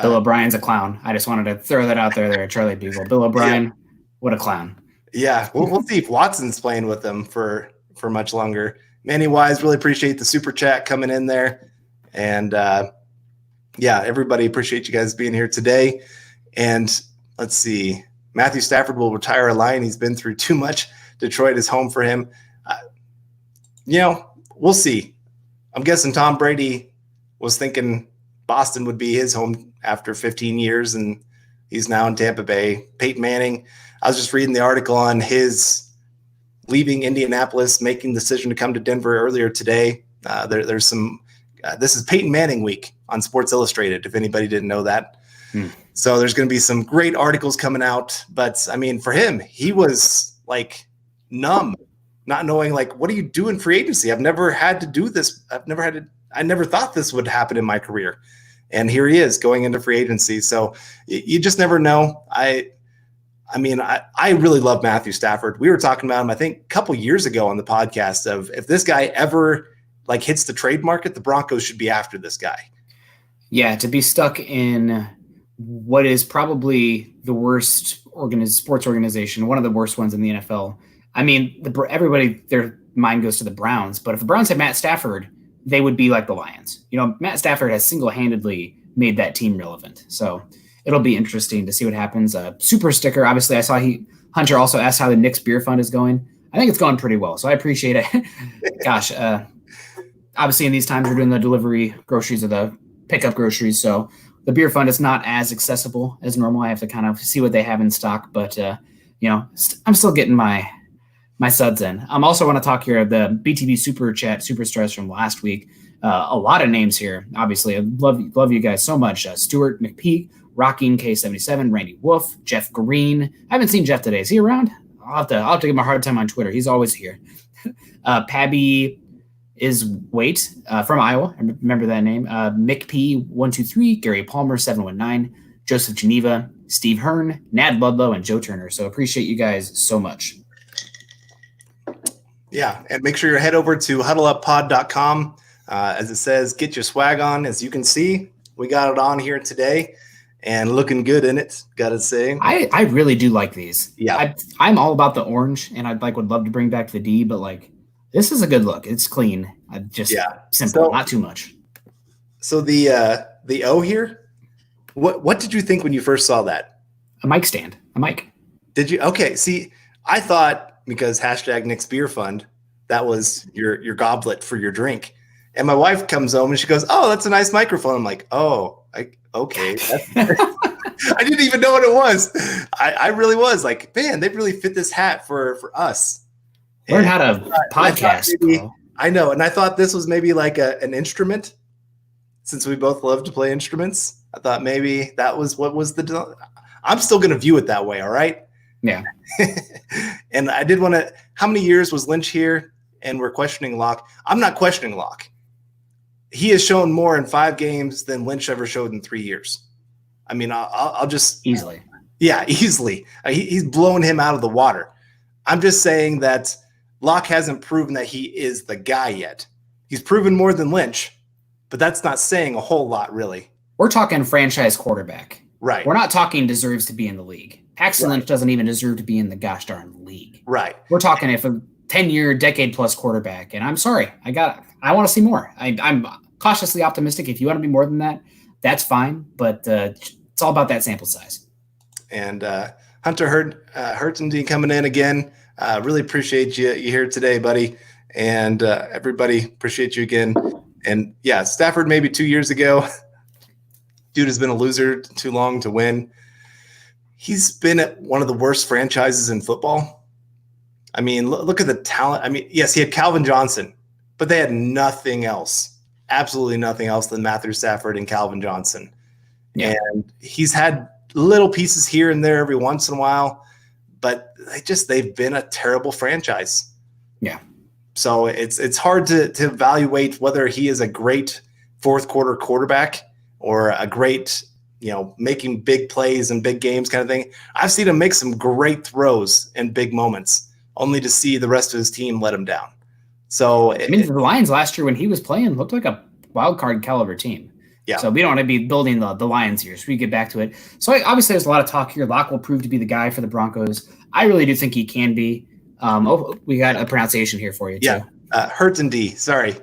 Speaker 2: Bill O'Brien's a clown. I just wanted to throw that out there, Charlie Beagle. Bill O'Brien, what a clown.
Speaker 1: Yeah, we'll see if Watson's playing with them for much longer. Manny Wise, really appreciate the super chat coming in there. And yeah, everybody appreciate you guys being here today. And let's see, Matthew Stafford will retire a Lion. He's been through too much. Detroit is home for him. We'll see. I'm guessing Tom Brady was thinking Boston would be his home after 15 years, and he's now in Tampa Bay. Peyton Manning, I was just reading the article on his leaving Indianapolis, making the decision to come to Denver earlier today. There's some this is Peyton Manning week on Sports Illustrated, if anybody didn't know that. So there's going to be some great articles coming out. But, I mean, for him, he was, like, numb, not knowing, like, what do you do in free agency? I've never had to do this. I never thought this would happen in my career. And here he is going into free agency. So you just never know. I really love Matthew Stafford. We were talking about him, I think, a couple years ago on the podcast of if this guy ever like hits the trade market, the Broncos should be after this guy. Yeah,
Speaker 2: to be stuck in what is probably the worst sports organization, one of the worst ones in the NFL. I mean, everybody, their mind goes to the Browns, but if the Browns had Matt Stafford, they would be like the Lions. Matt Stafford has single-handedly made that team relevant. So it'll be interesting to see what happens. Super sticker. Obviously, I saw Hunter also asked how the Knicks beer fund is going. I think it's going pretty well, so I appreciate it. Gosh, obviously in these times we're doing the delivery groceries or the pickup groceries, so the beer fund is not as accessible as normal. I have to kind of see what they have in stock, but I'm still getting my suds in. I'm also want to talk here the BTB super chat super stress from last week. A lot of names here. Obviously, I love you guys so much. Stuart McPeak, Rocking K77, Randy Wolf, Jeff Green. I haven't seen Jeff today. Is he around? I'll have to give him a hard time on Twitter. He's always here. Pabby is from Iowa. I remember that name. Mick P123, Gary Palmer 719, Joseph Geneva, Steve Hearn, Nad Ludlow, and Joe Turner. So appreciate you guys so much.
Speaker 1: Yeah, and make sure you head over to huddleuppod.com. As it says, get your swag on. As you can see, we got it on here today and looking good in it, gotta say.
Speaker 2: I really do like these.
Speaker 1: Yeah.
Speaker 2: I'm all about the orange, and would love to bring back the D, but this is a good look. It's clean. Simple, not too much.
Speaker 1: So the O here, what did you think when you first saw that?
Speaker 2: A mic stand. A mic.
Speaker 1: Did you? Okay, see, I thought because hashtag Nick's Beer Fund, that was your goblet for your drink. And my wife comes home and she goes, "Oh, that's a nice microphone." I'm like, "Oh, okay." I didn't even know what it was. I really was like, man, they really fit this hat for us.
Speaker 2: Learn how to podcast.
Speaker 1: I know. And I thought this was maybe like an instrument, since we both love to play instruments. I thought maybe that was what was I'm still going to view it that way. All right.
Speaker 2: Yeah.
Speaker 1: And I did want to, how many years was Lynch here? And we're questioning Locke. I'm not questioning Locke. He has shown more in 5 games than Lynch ever showed in 3 years. I mean, I'll just
Speaker 2: easily.
Speaker 1: Yeah, easily. He's blowing him out of the water. I'm just saying that Locke hasn't proven that he is the guy yet. He's proven more than Lynch, but that's not saying a whole lot, really.
Speaker 2: We're talking franchise quarterback.
Speaker 1: Right.
Speaker 2: We're not talking deserves to be want to league. Paxton Lynch doesn't even deserve to be in the gosh darn league.
Speaker 1: Right.
Speaker 2: We're talking if a 10-year, decade-plus quarterback, and I'm sorry, I want to see more. I'm cautiously optimistic. If you want to be more than that, that's fine, but it's all about that sample size.
Speaker 1: And Hunter Hurton coming in again. Really appreciate you here today, buddy. And everybody appreciate you again. And yeah, Stafford maybe 2 years ago. Dude has been a loser too long to win. he's been at one of the worst franchises in football. I mean, look at the talent. I mean, yes, he had Calvin Johnson, but they had nothing else, absolutely nothing else than Matthew Stafford and Calvin Johnson. Yeah. And he's had little pieces here and there every once in a while, but they've been a terrible franchise.
Speaker 2: Yeah.
Speaker 1: So it's hard to evaluate whether he is a great fourth quarter quarterback or a great, making big plays and big games kind of thing. I've seen him make some great throws in big moments, only to see the rest of his team let him down. So
Speaker 2: the Lions last year when he was playing looked like a wild card caliber team.
Speaker 1: Yeah.
Speaker 2: So we don't want to be building the Lions here. So we get back to it. So obviously there's a lot of talk here. Locke will prove to be the guy for the Broncos. I really do think he can be. We got a pronunciation here for you too.
Speaker 1: Yeah. Hertz sorry.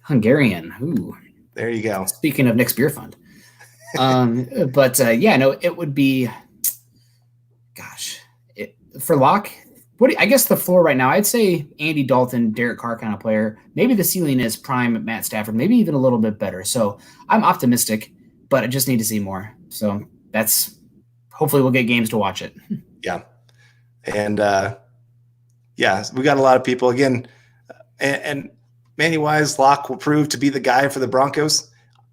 Speaker 2: Hungarian. Ooh.
Speaker 1: There you go.
Speaker 2: Speaking of Nick's Beer Fund. It would be, for Locke, I guess the floor right now, I'd say Andy Dalton, Derek Carr kind of player. Maybe the ceiling is prime Matt Stafford, maybe even a little bit better. So I'm optimistic, but I just need to see more. So hopefully we'll get games to watch it.
Speaker 1: Yeah. And we got a lot of people again, and Manny Wise, Locke will prove to be the guy for the Broncos.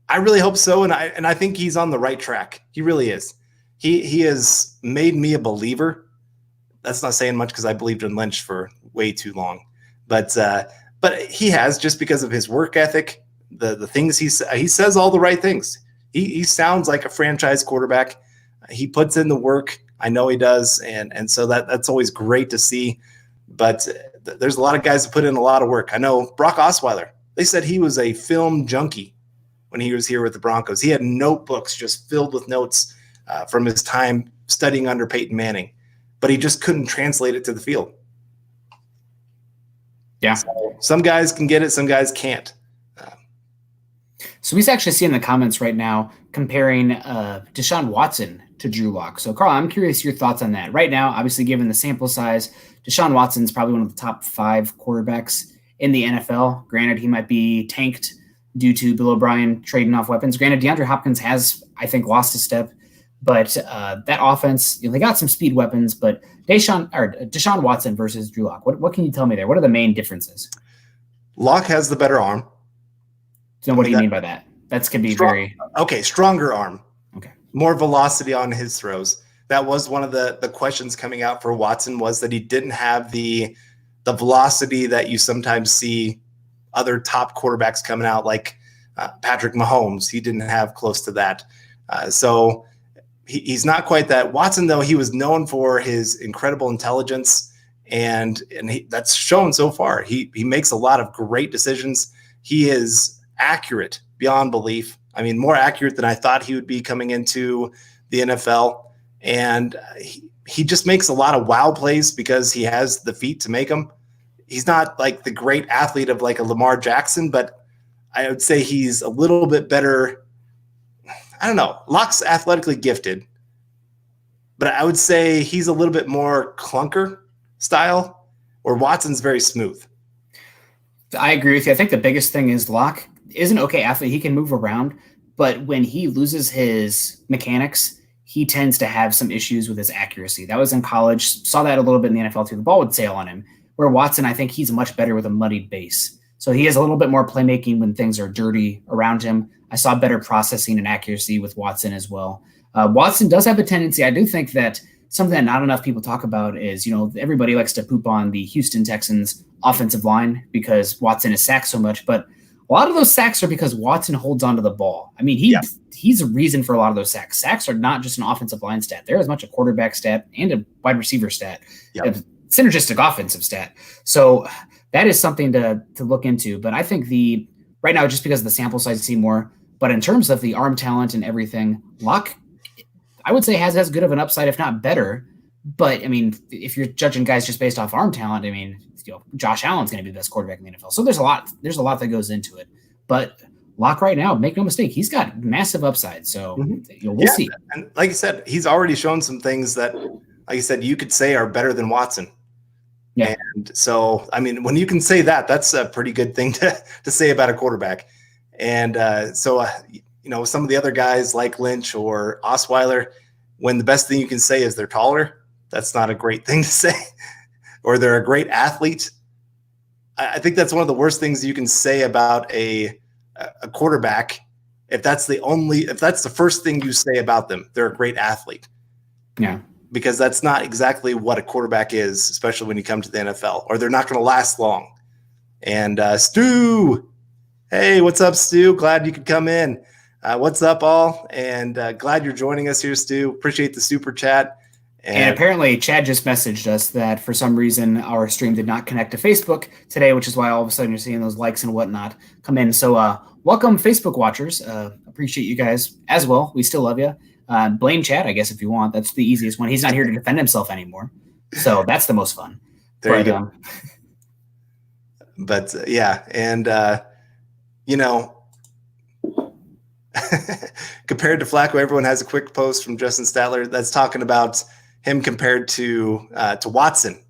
Speaker 1: I really hope so. And I think he's on the right track. He really is. He has made me a believer. That's not saying much because I believed in Lynch for way too long, but he has, just because of his work ethic, the things he says all the right things. He sounds like a franchise quarterback. He puts in the work. I know he does, and so that's always great to see. But there's a lot of guys that put in a lot of work. I know Brock Osweiler. They said he was a film junkie when he was here with the Broncos. He had notebooks just filled with notes from his time studying under Peyton Manning, but he just couldn't translate it to the field.
Speaker 2: Yeah.
Speaker 1: So some guys can get it, some guys can't.
Speaker 2: So we actually see in the comments right now comparing Deshaun Watson to Drew Lock. So Carl, I'm curious your thoughts on that. Right now, obviously given the sample size, Deshaun Watson's probably one of the top 5 quarterbacks in the NFL. Granted, he might be tanked due to Bill O'Brien trading off weapons. Granted, DeAndre Hopkins has, I think, lost a step. But that offense, they got some speed weapons, but Deshaun Watson versus Drew Lock. What can you tell me there? What are the main differences?
Speaker 1: Lock has the better arm.
Speaker 2: So what do you mean by that? That's going to be
Speaker 1: stronger arm.
Speaker 2: Okay.
Speaker 1: More velocity on his throws. That was one of the questions coming out for Watson, was that he didn't have the velocity that you sometimes see other top quarterbacks coming out, like Patrick Mahomes. He didn't have close to that. So he's not quite that. Watson, though, he was known for his incredible intelligence, and that's shown so far. He makes a lot of great decisions. He is accurate beyond belief. I mean, more accurate than I thought he would be coming into the NFL. And he just makes a lot of wow plays because he has the feet to make them. He's not like the great athlete of like a Lamar Jackson, but I would say he's a little bit better. I don't know. Locke's athletically gifted, but I would say he's a little bit more clunker style, where Watson's very smooth.
Speaker 2: I agree with you. I think the biggest thing is Locke is an okay athlete. He can move around, but when he loses his mechanics, he tends to have some issues with his accuracy. That was in college. Saw that a little bit in the NFL too. The ball would sail on him. Where Watson, I think he's much better with a muddied base. So he has a little bit more playmaking when things are dirty around him. I saw better processing and accuracy with Watson as well. Watson does have a tendency. I do think that something that not enough people talk about is, everybody likes to poop on the Houston Texans offensive line because Watson is sacked so much, but a lot of those sacks are because Watson holds onto the ball. I mean, he's a reason for a lot of those sacks. Sacks are not just an offensive line stat. They're as much a quarterback stat and a wide receiver stat, a synergistic offensive stat. So that is something to look into. But I think right now, just because of the sample size, I see more. But in terms of the arm talent and everything, Locke, I would say has as good of an upside, if not better. But I mean, if you're judging guys just based off arm talent, I mean, Josh Allen's going to be the best quarterback in the NFL. So there's a lot that goes into it. But Locke right now, make no mistake, he's got massive upside. So we'll see.
Speaker 1: And like I said, he's already shown some things that, like I said, you could say are better than Watson. Yeah. And so, I mean, when you can say that, that's a pretty good thing to say about a quarterback. And some of the other guys like Lynch or Osweiler, when the best thing you can say is they're taller. That's not a great thing to say. Or they're a great athlete. I think that's one of the worst things you can say about a quarterback. If that's the first thing you say about them, they're a great athlete.
Speaker 2: Yeah.
Speaker 1: Because that's not exactly what a quarterback is, especially when you come to the NFL, or they're not going to last long. And Stu, hey, what's up, Stu? Glad you could come in. What's up, all? And glad you're joining us here, Stu. Appreciate the super chat.
Speaker 2: And apparently Chad just messaged us that for some reason our stream did not connect to Facebook today, which is why all of a sudden you're seeing those likes and whatnot come in. So welcome, Facebook watchers. Appreciate you guys as well. We still love you. Blame Chad, I guess, if you want. That's the easiest one. He's not here to defend himself anymore. So that's the most fun.
Speaker 1: There you go. But yeah, and compared to Flacco, everyone has a quick post from Justin Statler that's talking about him compared to Watson,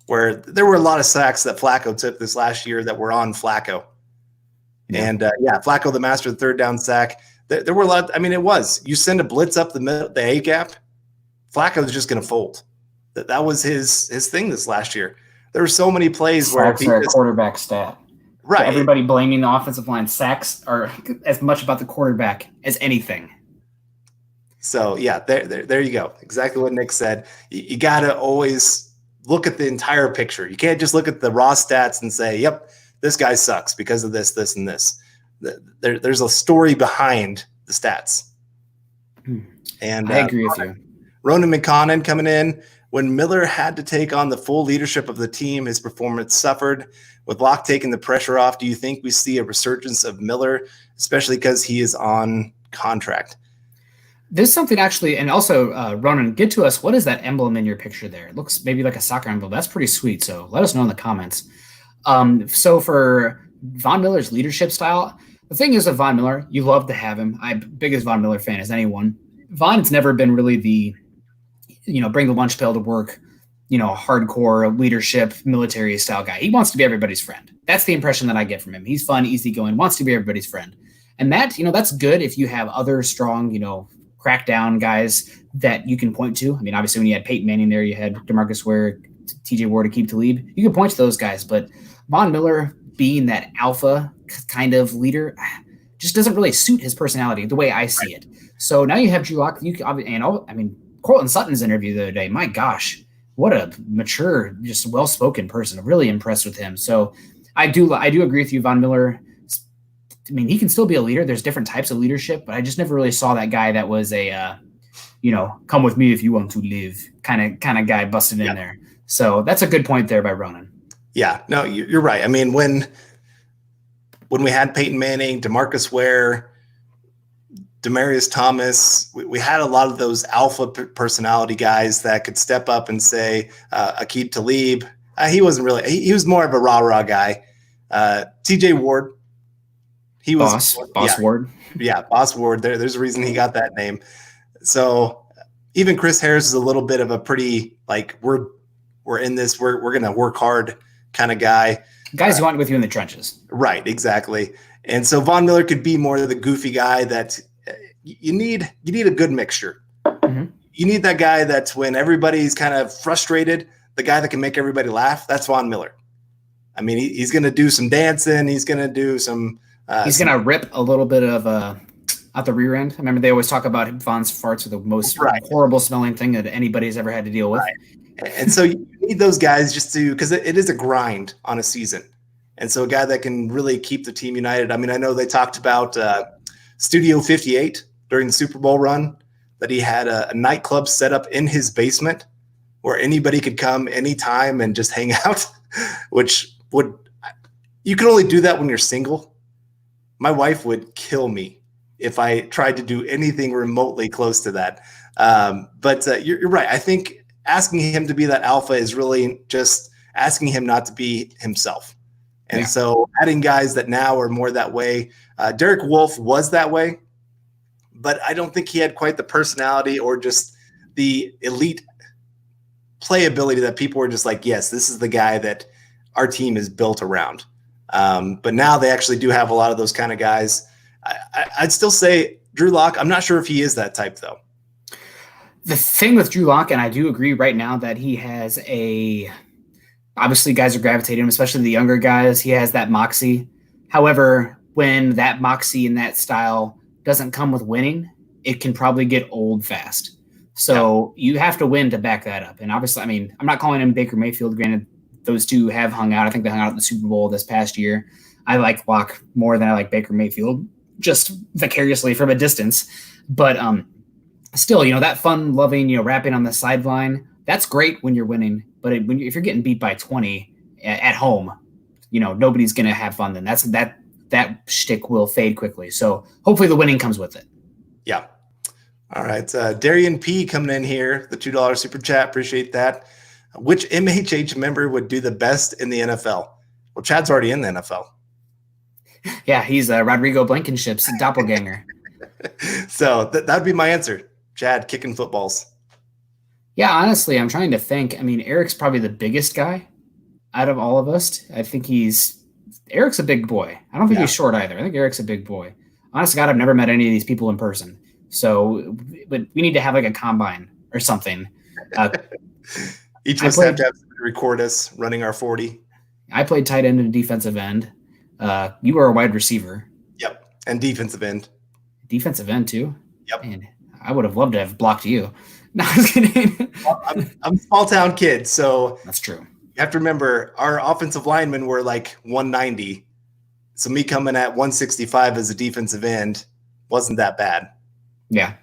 Speaker 1: where there were a lot of sacks that Flacco took this last year that were on Flacco. Yeah. And Flacco, the master of the third down sack. There were a lot. I mean, it was. You send a blitz up the A gap, Flacco was just going to fold. That was his thing this last year. There were so many plays where
Speaker 2: sacks are a quarterback stat.
Speaker 1: Right.
Speaker 2: So everybody blaming the offensive line. Sacks are as much about the quarterback as anything.
Speaker 1: So yeah, there you go. Exactly what Nick said. You got to always look at the entire picture. You can't just look at the raw stats and say, "Yep, this guy sucks because of this, this, and this." There's a story behind the stats. And
Speaker 2: I agree with you.
Speaker 1: Ronan McConnon coming in. When Miller had to take on the full leadership of the team, his performance suffered. With Locke taking the pressure off, do you think we see a resurgence of Miller, especially because he is on contract?
Speaker 2: There's something actually, and also, Ronan, get to us. What is that emblem in your picture there? It looks maybe like a soccer emblem. That's pretty sweet. So let us know in the comments. So for Von Miller's leadership style, the thing is with Von Miller, you love to have him. I'm biggest Von Miller fan as anyone. Von's never been really the, bring the lunch pail to work, hardcore leadership, military style guy. He wants to be everybody's friend. That's the impression that I get from him. He's fun, easygoing, wants to be everybody's friend. And that, that's good if you have other strong, crackdown guys that you can point to. I mean, obviously when you had Peyton Manning there, you had DeMarcus Ware, TJ Ward, Aqib Talib. You can point to those guys, but Von Miller being that alpha kind of leader just doesn't really suit his personality the way I see it. So now you have Drew Lock, Cortland Sutton's interview the other day, my gosh, what a mature, just well-spoken person. I'm really impressed with him. So I do agree with you, Von Miller. I mean, he can still be a leader. There's different types of leadership, but I just never really saw that guy that was a, come with me if you want to live kind of guy busted in there. So that's a good point there by Ronan. Yeah, no,
Speaker 1: you're right. I mean, when we had Peyton Manning, DeMarcus Ware, Demaryius Thomas, we had a lot of those alpha personality guys that could step up and say, Aqib Talib, he wasn't really, he was more of a rah-rah guy. TJ Ward, he was
Speaker 2: Boss Ward.
Speaker 1: Yeah, Boss Ward. There's a reason he got that name. So even Chris Harris is a little bit of a pretty, like, we're in this, we're going to work hard kind of guy.
Speaker 2: Guys who want with you in the trenches.
Speaker 1: Right, exactly. And so Von Miller could be more of the goofy guy that you need a good mixture.
Speaker 2: Mm-hmm.
Speaker 1: You need that guy that's when everybody's kind of frustrated, the guy that can make everybody laugh. That's Von Miller. I mean, he's going to do some dancing. He's going to do some. He's going to
Speaker 2: rip a little bit of out the rear end. I remember they always talk about Von's farts are the most horrible smelling thing that anybody's ever had to deal with.
Speaker 1: Right. And so you need those guys just to, because it is a grind on a season. And so a guy that can really keep the team united. I mean, I know they talked about Studio 58 during the Super Bowl run, that he had a nightclub set up in his basement where anybody could come anytime and just hang out, which you can only do that when you're single. My wife would kill me if I tried to do anything remotely close to that. But you're right. I think asking him to be that alpha is really just asking him not to be himself. And so adding guys that now are more that way. Derek Wolfe was that way, but I don't think he had quite the personality or just the elite playability that people were just like, yes, this is the guy that our team is built around. But now they actually do have a lot of those kind of guys. I'd still say Drew Lock. I'm not sure if he is that type, though.
Speaker 2: The thing with Drew Lock, and I do agree right now that he has obviously guys are gravitating him, especially the younger guys. He has that moxie. However, when that moxie and that style doesn't come with winning, it can probably get old fast. So you have to win to back that up. And obviously, I mean, I'm not calling him Baker Mayfield. Granted, those two have hung out. I think they hung out at the Super Bowl this past year. I like Locke more than I like Baker Mayfield, just vicariously from a distance. But still, that fun-loving, rapping on the sideline, that's great when you're winning. But if you're getting beat by 20 at home, nobody's going to have fun then. That shtick will fade quickly. So hopefully the winning comes with it.
Speaker 1: Yeah. All right. Darian P. coming in here, the $2 super chat. Appreciate that. Which MHH member would do the best in the NFL? Well, Chad's already in the NFL.
Speaker 2: Yeah, he's Rodrigo Blankenship's doppelganger.
Speaker 1: So that would be my answer. Chad kicking footballs.
Speaker 2: Yeah, honestly, I'm trying to think. I mean, Eric's probably the biggest guy out of all of us. I think Eric's a big boy. I don't think he's short either. I think Eric's a big boy. Honest to God, I've never met any of these people in person. So, but we need to have like a combine or something.
Speaker 1: Each of us have to record us running our 40.
Speaker 2: I played tight end and defensive end. You were a wide receiver.
Speaker 1: Yep. And defensive end.
Speaker 2: Defensive end too?
Speaker 1: Yep.
Speaker 2: Man, I would have loved to have blocked you. No, I was kidding.
Speaker 1: Well, I'm a small town kid, so
Speaker 2: that's true.
Speaker 1: You have to remember our offensive linemen were like 190. So me coming at 165 as a defensive end wasn't that bad.
Speaker 2: Yeah.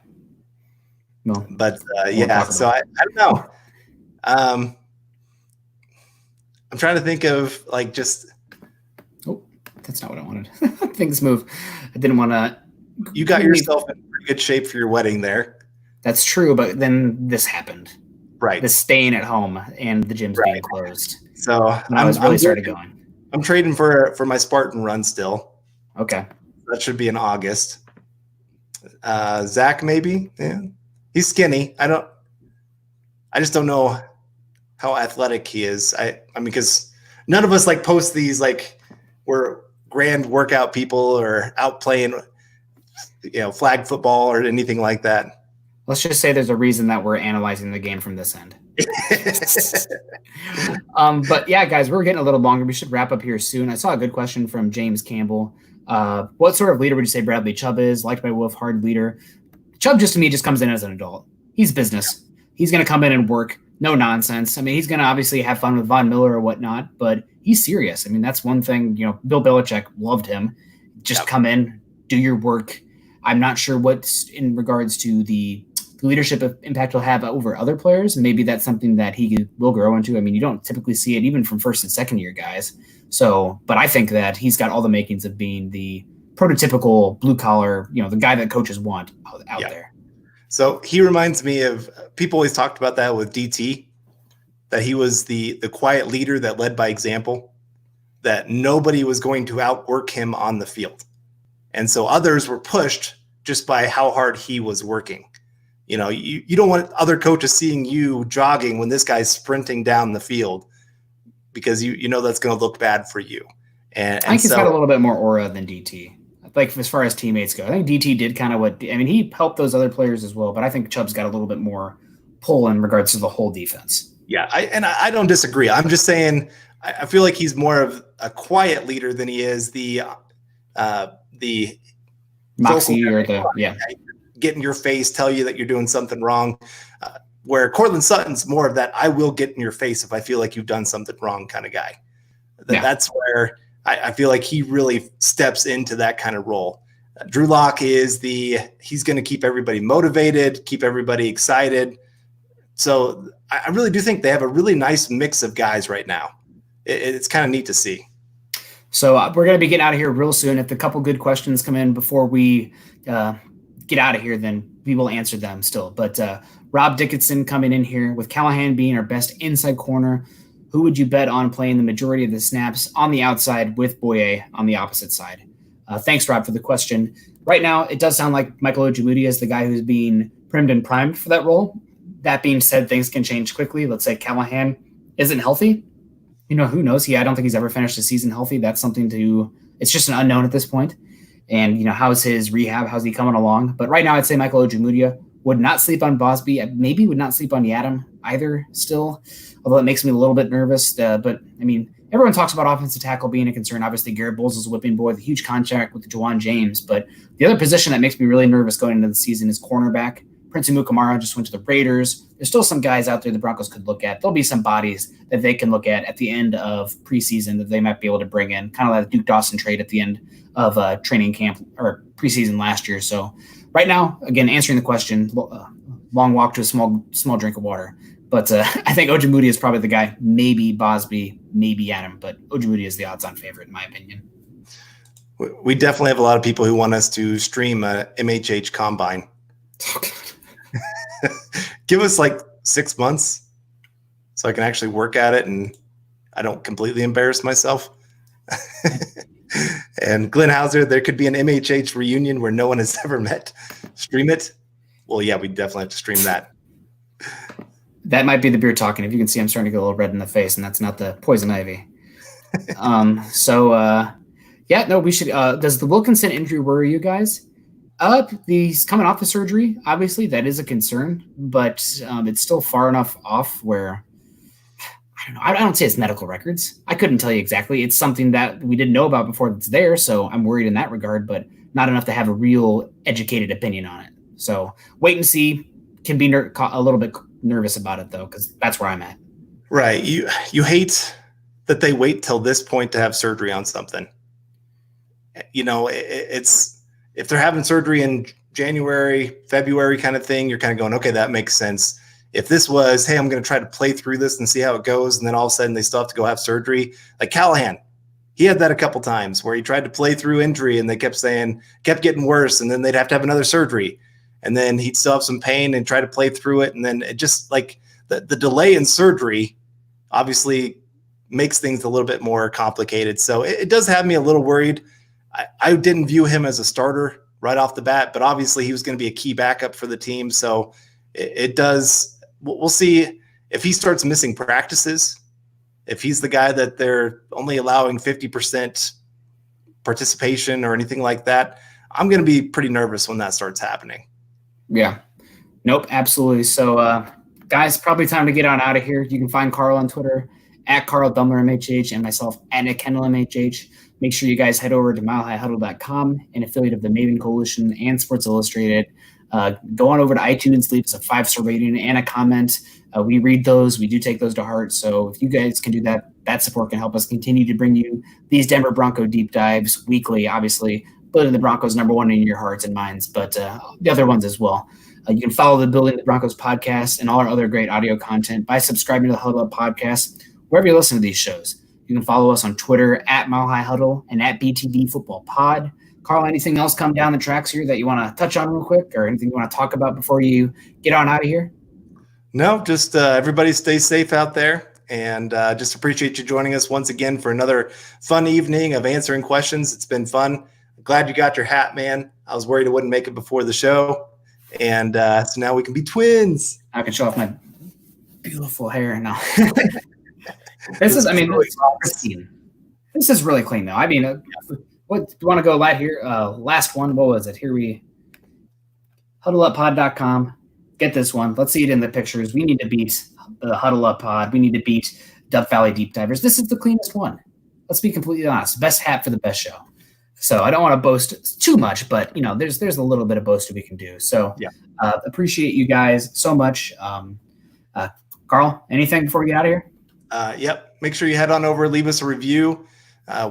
Speaker 2: No.
Speaker 1: But so I don't know. I'm trying to think of like just.
Speaker 2: Oh, that's not what I wanted. Things move. I didn't want to.
Speaker 1: You got yourself in pretty good shape for your wedding there.
Speaker 2: That's true, but then this happened.
Speaker 1: Right.
Speaker 2: The staying at home and the gyms being closed.
Speaker 1: So
Speaker 2: I was really started going.
Speaker 1: I'm trading for my Spartan run still.
Speaker 2: Okay.
Speaker 1: That should be in August. Zach, maybe. Yeah. He's skinny. I just don't know how athletic he is. I mean, because none of us like post these like we're grand workout people or out playing, flag football or anything like that.
Speaker 2: Let's just say there's a reason that we're analyzing the game from this end. But yeah, guys, we're getting a little longer. We should wrap up here soon. I saw a good question from James Campbell. What sort of leader would you say Bradley Chubb is? Liked by Wolf, hard leader. Chubb to me just comes in as an adult. He's business. He's going to come in and work. No nonsense. I mean, he's going to obviously have fun with Von Miller or whatnot, but he's serious. I mean, that's one thing, Bill Belichick loved him. Just come in, do your work. I'm not sure what's in regards to the leadership impact he'll have over other players. Maybe that's something that he will grow into. I mean, you don't typically see it even from first and second year guys. So, but I think that he's got all the makings of being the prototypical blue collar, the guy that coaches want out there.
Speaker 1: So he reminds me of people always talked about that with DT, that he was the quiet leader that led by example, that nobody was going to outwork him on the field. And so others were pushed just by how hard he was working. You don't want other coaches seeing you jogging when this guy's sprinting down the field because you know that's going to look bad for you. And
Speaker 2: I think he's got a little bit more aura than DT. Like as far as teammates go, I think DT did kind of he helped those other players as well, but I think Chubb's got a little bit more pull in regards to the whole defense.
Speaker 1: Yeah, I don't disagree. I'm just saying I feel like he's more of a quiet leader than he is the
Speaker 2: moxie or
Speaker 1: get in your face, tell you that you're doing something wrong. Where Cortland Sutton's more of that, I will get in your face if I feel like you've done something wrong kind of guy. That's where I feel like he really steps into that kind of role. Drew Lock is he's going to keep everybody motivated, keep everybody excited. So I really do think they have a really nice mix of guys right now. It's kind of neat to see.
Speaker 2: So we're going to be getting out of here real soon. If a couple good questions come in before we get out of here, then we will answer them still. But Rob Dickinson coming in here with Callahan being our best inside corner. Who would you bet on playing the majority of the snaps on the outside with Boye on the opposite side? Thanks, Rob, for the question. Right now, it does sound like Michael Ojemudia is the guy who's being primed and primed for that role. That being said, things can change quickly. Let's say Callahan isn't healthy. Who knows? I don't think he's ever finished the season healthy. That's something it's just an unknown at this point. And, how's his rehab? How's he coming along? But right now, I'd say Michael Ojemudia Would not sleep on Bosby. Maybe would not sleep on Yadam either still, although it makes me a little bit nervous. But, I mean, everyone talks about offensive tackle being a concern. Obviously, Garrett Bowles is a whipping boy with a huge contract with Juwan James. But the other position that makes me really nervous going into the season is cornerback. Prince Amukamara just went to the Raiders. There's still some guys out there the Broncos could look at. There'll be some bodies that they can look at the end of preseason that they might be able to bring in, kind of like the Duke Dawson trade at the end of training camp or preseason last year. So right now, again, answering the question, long walk to a small drink of water. But I think Ojemudia is probably the guy, maybe Bosby, maybe Adam, but Ojemudia is the odds-on favorite in my opinion.
Speaker 1: We definitely have a lot of people who want us to stream a MHH combine. Give us like 6 months so I can actually work at it and I don't completely embarrass myself. And Glenn Hauser, there could be an MHH reunion where no one has ever met. Stream it. Well, yeah, we definitely have to stream that.
Speaker 2: That might be the beer talking. If you can see, I'm starting to get a little red in the face, and that's not the poison ivy. We should. Does the Wilkinson injury worry you guys? He's coming off the surgery. Obviously, that is a concern, but it's still far enough off where I don't know. I don't say it's medical records. I couldn't tell you exactly. It's something that we didn't know about before that's there, so I'm worried in that regard, but not enough to have a real educated opinion on it. So wait and see. Can be a little bit nervous about it though, because that's where I'm at.
Speaker 1: Right. You hate that they wait till this point to have surgery on something. You know, it's if they're having surgery in January, February kind of thing, you're kind of going, okay, that makes sense. If this was, hey, I'm going to try to play through this and see how it goes, and then all of a sudden they still have to go have surgery, like Callahan, he had that a couple times where he tried to play through injury and they kept getting worse, and then they'd have to have another surgery. And then he'd still have some pain and try to play through it. And then it just like the delay in surgery obviously makes things a little bit more complicated. So it does have me a little worried. I didn't view him as a starter right off the bat, but obviously he was going to be a key backup for the team. So it does, we'll see if he starts missing practices, if he's the guy that they're only allowing 50% participation or anything like that. I'm going to be pretty nervous when that starts happening.
Speaker 2: Yeah. Nope, absolutely. So, guys, probably time to get on out of here. You can find Carl on Twitter at Carl Dumler MHH and myself at Kendell MHH. Make sure you guys head over to milehighhuddle.com, an affiliate of the Maven Coalition and Sports Illustrated. Go on over to iTunes, leave us a 5-star rating and a comment. We read those. We do take those to heart. So if you guys can do that, that support can help us continue to bring you these Denver Bronco deep dives weekly, obviously. Building the Broncos number one in your hearts and minds, but the other ones as well. You can follow the Building the Broncos podcast and all our other great audio content by subscribing to the Huddle Up podcast, wherever you listen to these shows. You can follow us on Twitter at Mile High Huddle and at BTD Football Pod. Carl, anything else come down the tracks here that you want to touch on real quick, or anything you want to talk about before you get on out of here?
Speaker 1: No, just everybody stay safe out there. And just appreciate you joining us once again for another fun evening of answering questions. It's been fun. Glad you got your hat, man. I was worried it wouldn't make it before the show. And so now we can be twins.
Speaker 2: I can show off my beautiful hair now. This is pristine. This is really clean, though. I mean, what do you want to go light here? Last one. What was it? Here we huddleuppod.com. Get this one. Let's see it in the pictures. We need to beat the Huddle Up Pod. We need to beat Dove Valley Deep Divers. This is the cleanest one. Let's be completely honest. Best hat for the best show. So I don't want to boast too much, but there's a little bit of boasting we can do. So yeah, appreciate you guys so much. Carl, anything before we get out of here?
Speaker 1: Yep. Make sure you head on over, leave us a review.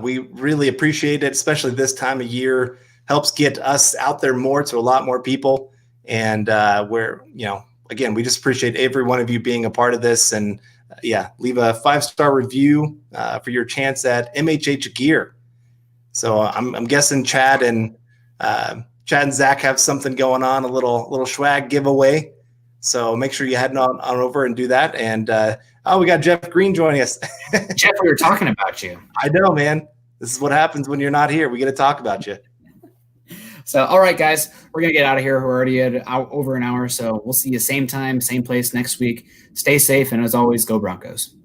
Speaker 1: We really appreciate it, especially this time of year. Helps get us out there more to a lot more people. And again, we just appreciate every one of you being a part of this. And leave a 5-star review for your chance at MHH gear. So I'm guessing Chad and Zach have something going on, a little swag giveaway. So make sure you head on over and do that. And we got Jeff Green joining us.
Speaker 2: Jeff, we were talking about you.
Speaker 1: I know, man. This is what happens when you're not here. We get to talk about you.
Speaker 2: So, all right, guys, we're going to get out of here. We're already at over an hour. So we'll see you same time, same place next week. Stay safe. And as always, go Broncos.